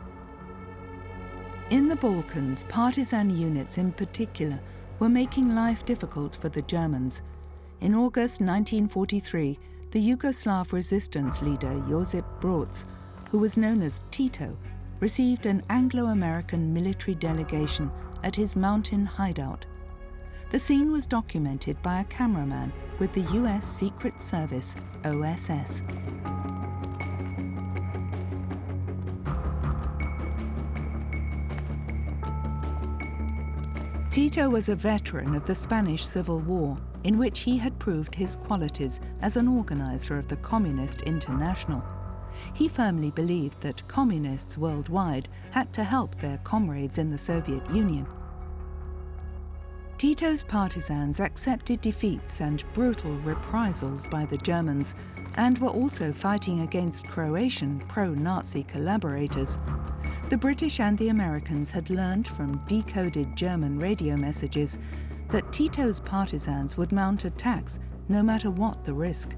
In the Balkans, partisan units in particular were making life difficult for the Germans. In August 1943, the Yugoslav resistance leader Josip Broz, who was known as Tito, received an Anglo-American military delegation at his mountain hideout. The scene was documented by a cameraman with the US Secret Service, OSS. Tito was a veteran of the Spanish Civil War, in which he had proved his qualities as an organizer of the Communist International. He firmly believed that communists worldwide had to help their comrades in the Soviet Union. Tito's partisans accepted defeats and brutal reprisals by the Germans and were also fighting against Croatian pro-Nazi collaborators. The British and the Americans had learned from decoded German radio messages that Tito's partisans would mount attacks no matter what the risk.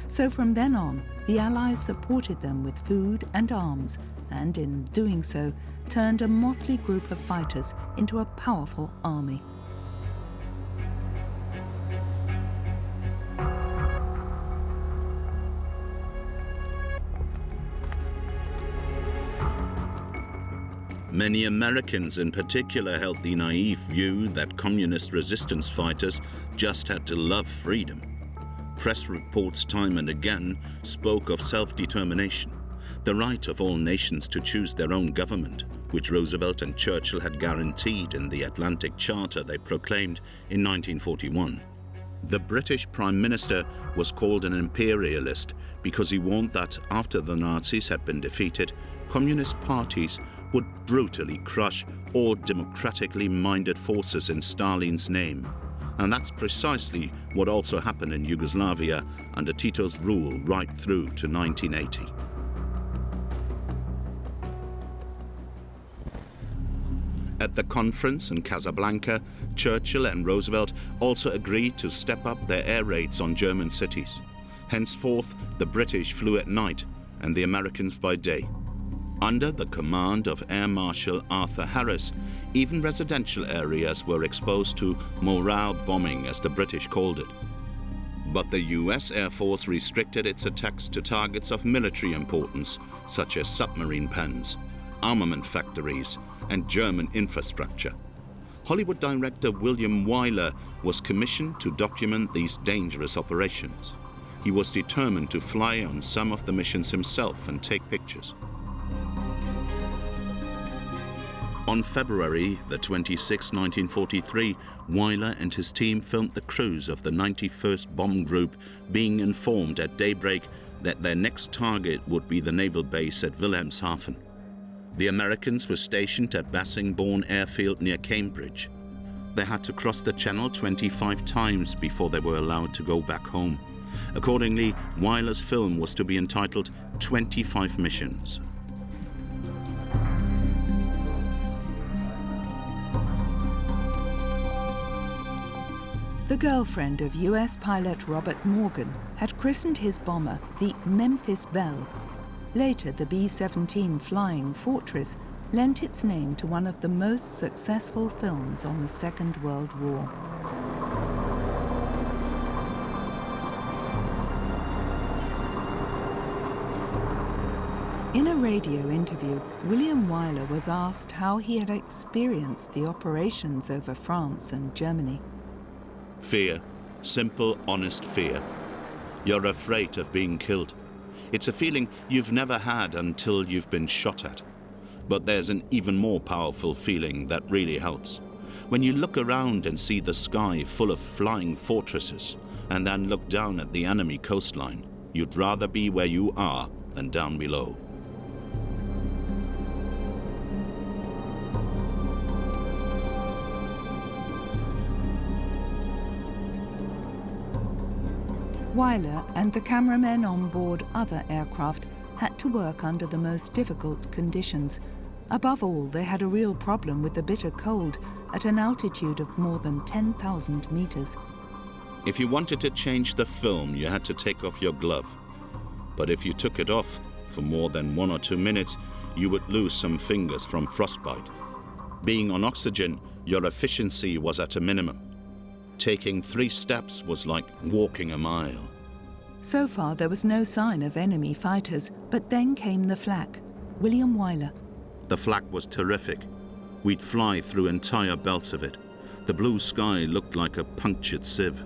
So from then on, the Allies supported them with food and arms, and in doing so, turned a motley group of fighters into a powerful army. Many Americans in particular held the naive view that communist resistance fighters just had to love freedom. Press reports time and again spoke of self-determination, the right of all nations to choose their own government, which Roosevelt and Churchill had guaranteed in the Atlantic Charter they proclaimed in 1941. The British Prime Minister was called an imperialist because he warned that after the Nazis had been defeated, communist parties would brutally crush all democratically minded forces in Stalin's name. And that's precisely what also happened in Yugoslavia under Tito's rule right through to 1980. At the conference in Casablanca, Churchill and Roosevelt also agreed to step up their air raids on German cities. Henceforth, the British flew at night and the Americans by day. Under the command of Air Marshal Arthur Harris, even residential areas were exposed to morale bombing, as the British called it. But the US Air Force restricted its attacks to targets of military importance, such as submarine pens, armament factories, and German infrastructure. Hollywood director William Wyler was commissioned to document these dangerous operations. He was determined to fly on some of the missions himself and take pictures. On February the 26th, 1943, Wyler and his team filmed the crews of the 91st Bomb Group being informed at daybreak that their next target would be the naval base at Wilhelmshaven. The Americans were stationed at Bassingbourn Airfield near Cambridge. They had to cross the channel 25 times before they were allowed to go back home. Accordingly, Wyler's film was to be entitled 25 Missions. The girlfriend of US pilot Robert Morgan had christened his bomber the Memphis Belle. Later, the B-17 Flying Fortress lent its name to one of the most successful films on the Second World War. In a radio interview, William Wyler was asked how he had experienced the operations over France and Germany. Fear. Simple, honest fear. You're afraid of being killed. It's a feeling you've never had until you've been shot at. But there's an even more powerful feeling that really helps. When you look around and see the sky full of flying fortresses, and then look down at the enemy coastline, you'd rather be where you are than down below. Wyler and the cameramen on board other aircraft had to work under the most difficult conditions. Above all, they had a real problem with the bitter cold at an altitude of more than 10,000 meters. If you wanted to change the film, you had to take off your glove. But if you took it off for more than 1 or 2 minutes, you would lose some fingers from frostbite. Being on oxygen, your efficiency was at a minimum. Taking 3 steps was like walking a mile. So far, there was no sign of enemy fighters, but then came the flak. William Wyler. The flak was terrific. We'd fly through entire belts of it. The blue sky looked like a punctured sieve.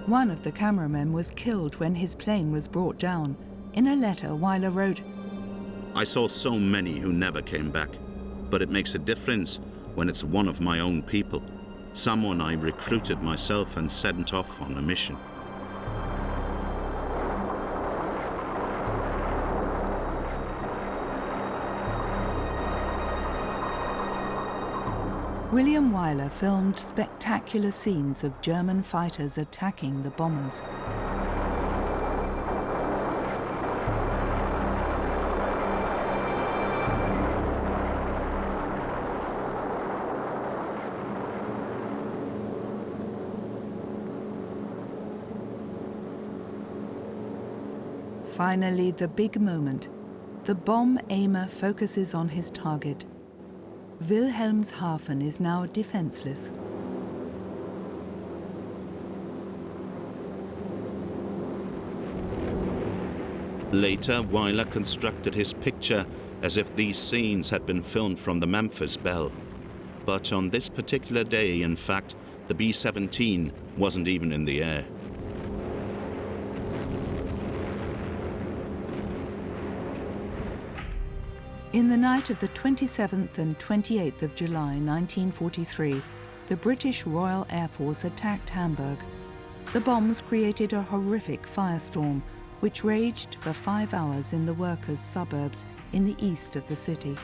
One of the cameramen was killed when his plane was brought down. In a letter, Wyler wrote, I saw so many who never came back, but it makes a difference when it's one of my own people, someone I recruited myself and sent off on a mission. William Wyler filmed spectacular scenes of German fighters attacking the bombers. Finally, the big moment. The bomb aimer focuses on his target. Wilhelmshaven is now defenseless. Later, Weiler constructed his picture as if these scenes had been filmed from the Memphis Belle. But on this particular day, in fact, the B-17 wasn't even in the air. In the night of the 27th and 28th of July 1943, the British Royal Air Force attacked Hamburg. The bombs created a horrific firestorm, which raged for 5 hours in the workers' suburbs in the east of the city.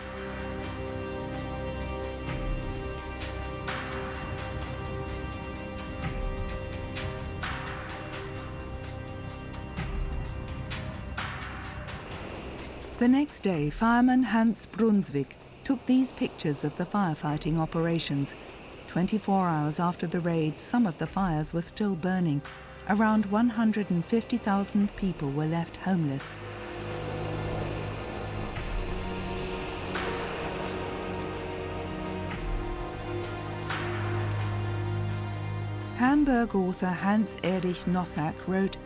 The next day, fireman Hans Brunswick took these pictures of the firefighting operations. 24 hours after the raid, some of the fires were still burning. Around 150,000 people were left homeless. Hamburg author Hans-Erich Nossack wrote,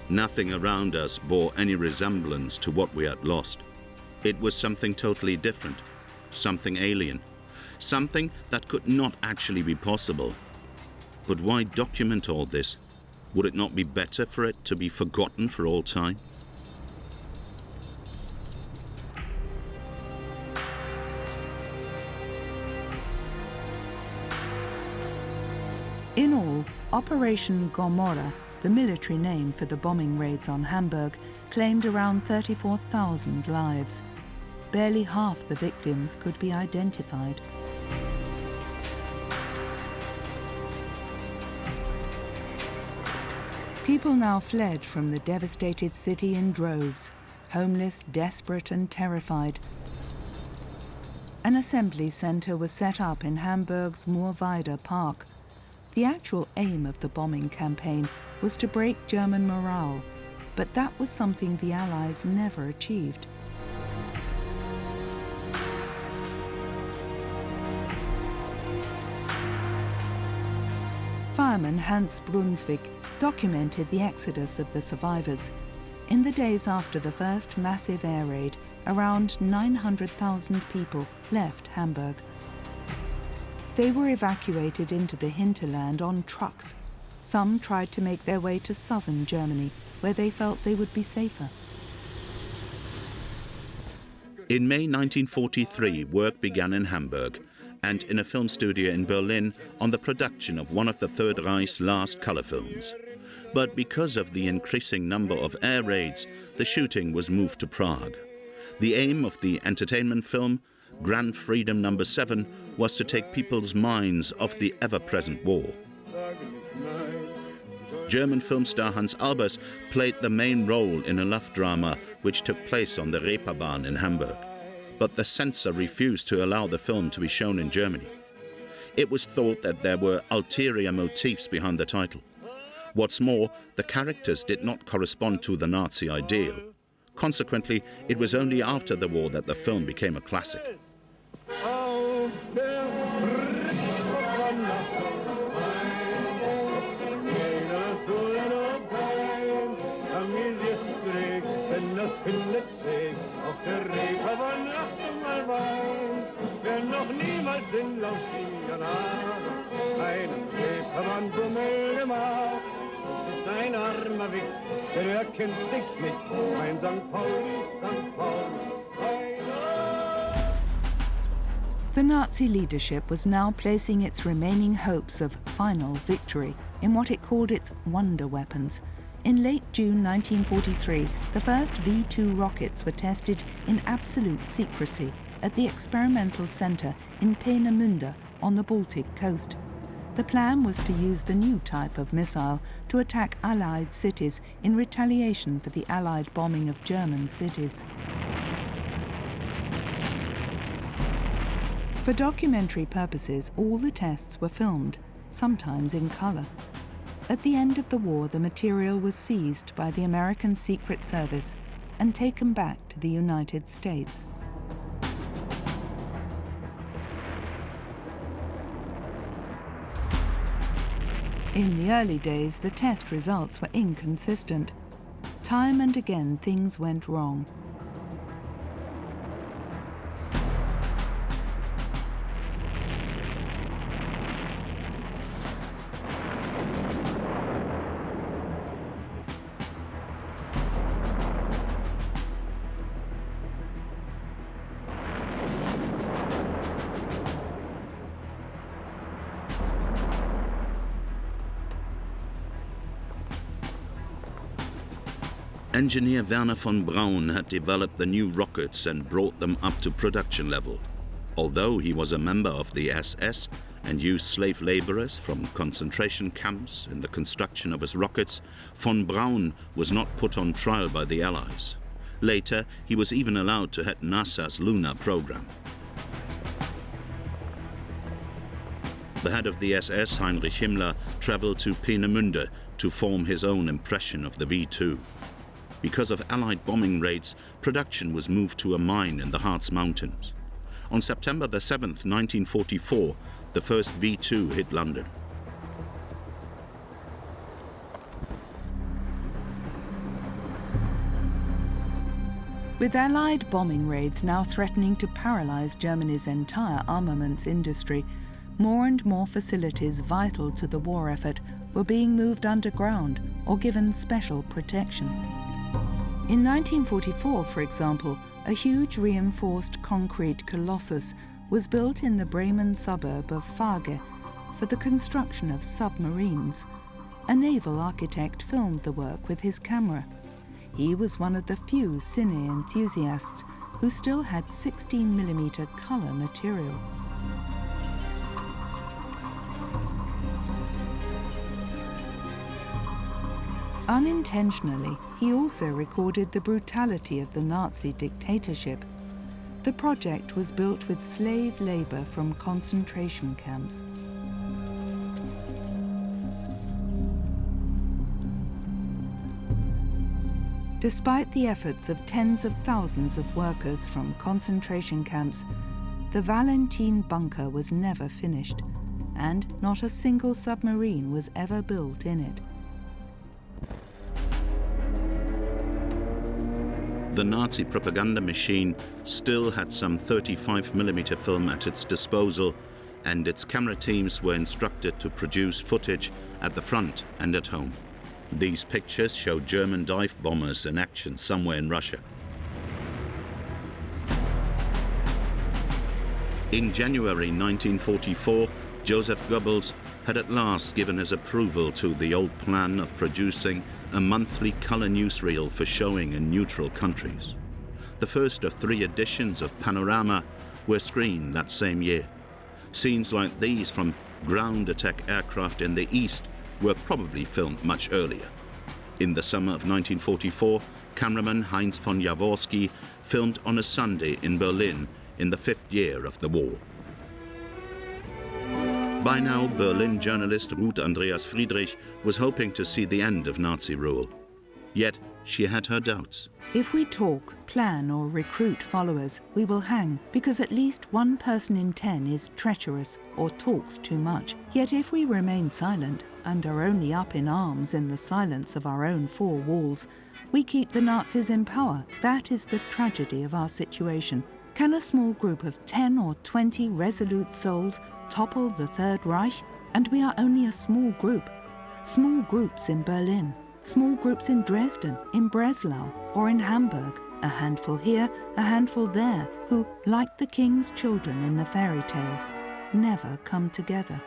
"Nothing around us bore any resemblance to what we had lost. It was something totally different, something alien, something that could not actually be possible. But why document all this? Would it not be better for it to be forgotten for all time?" In all, Operation Gomorrah, the military name for the bombing raids on Hamburg, claimed around 34,000 lives. Barely half the victims could be identified. People now fled from the devastated city in droves, homeless, desperate and terrified. An assembly centre was set up in Hamburg's Moorweide Park. The actual aim of the bombing campaign was to break German morale, but that was something the Allies never achieved. Fireman Hans Brunswick documented the exodus of the survivors. In the days after the first massive air raid, around 900,000 people left Hamburg. They were evacuated into the hinterland on trucks. Some tried to make their way to southern Germany, where they felt they would be safer. In May 1943, work began in Hamburg and in a film studio in Berlin on the production of one of the Third Reich's last color films. But because of the increasing number of air raids, the shooting was moved to Prague. The aim of the entertainment film, Grand Freedom No. 7, was to take people's minds off the ever-present war. German film star Hans Albers played the main role in a love drama which took place on the Reeperbahn in Hamburg. But the censor refused to allow the film to be shown in Germany. It was thought that there were ulterior motives behind the title. What's more, the characters did not correspond to the Nazi ideal. Consequently, it was only after the war that the film became a classic. The Nazi leadership was now placing its remaining hopes of final victory in what it called its wonder weapons. In late June 1943, the first V-2 rockets were tested in absolute secrecy at the experimental centre in Peenemünde on the Baltic coast. The plan was to use the new type of missile to attack Allied cities in retaliation for the Allied bombing of German cities. For documentary purposes, all the tests were filmed, sometimes in colour. At the end of the war, the material was seized by the American Secret Service and taken back to the United States. In the early days, the test results were inconsistent. Time and again, things went wrong. Engineer Werner von Braun had developed the new rockets and brought them up to production level. Although he was a member of the SS and used slave laborers from concentration camps in the construction of his rockets, von Braun was not put on trial by the Allies. Later, he was even allowed to head NASA's lunar program. The head of the SS, Heinrich Himmler, traveled to Peenemünde to form his own impression of the V-2. Because of Allied bombing raids, production was moved to a mine in the Harz Mountains. On September the 7th, 1944, the first V-2 hit London. With Allied bombing raids now threatening to paralyze Germany's entire armaments industry, more and more facilities vital to the war effort were being moved underground or given special protection. In 1944, for example, a huge reinforced concrete colossus was built in the Bremen suburb of Fage for the construction of submarines. A naval architect filmed the work with his camera. He was one of the few cine enthusiasts who still had 16mm color material. Unintentionally, he also recorded the brutality of the Nazi dictatorship. The project was built with slave labor from concentration camps. Despite the efforts of tens of thousands of workers from concentration camps, the Valentin bunker was never finished, and not a single submarine was ever built in it. The Nazi propaganda machine still had some 35mm film at its disposal, and its camera teams were instructed to produce footage at the front and at home. These pictures show German dive bombers in action somewhere in Russia. In January 1944, Joseph Goebbels had at last given his approval to the old plan of producing a monthly color newsreel for showing in neutral countries. The first of 3 editions of Panorama were screened that same year. Scenes like these from ground attack aircraft in the east were probably filmed much earlier. In the summer of 1944, cameraman Heinz von Jaworski filmed on a Sunday in Berlin in the 5th year of the war. By now, Berlin journalist Ruth Andreas Friedrich was hoping to see the end of Nazi rule. Yet, she had her doubts. If we talk, plan or recruit followers, we will hang, because at least 1 person in 10 is treacherous or talks too much. Yet if we remain silent and are only up in arms in the silence of our own 4 walls, we keep the Nazis in power. That is the tragedy of our situation. Can a small group of 10 or 20 resolute souls topple the Third Reich? And we are only a small group. Small groups in Berlin, small groups in Dresden, in Breslau, or in Hamburg, a handful here, a handful there, who, like the king's children in the fairy tale, never come together.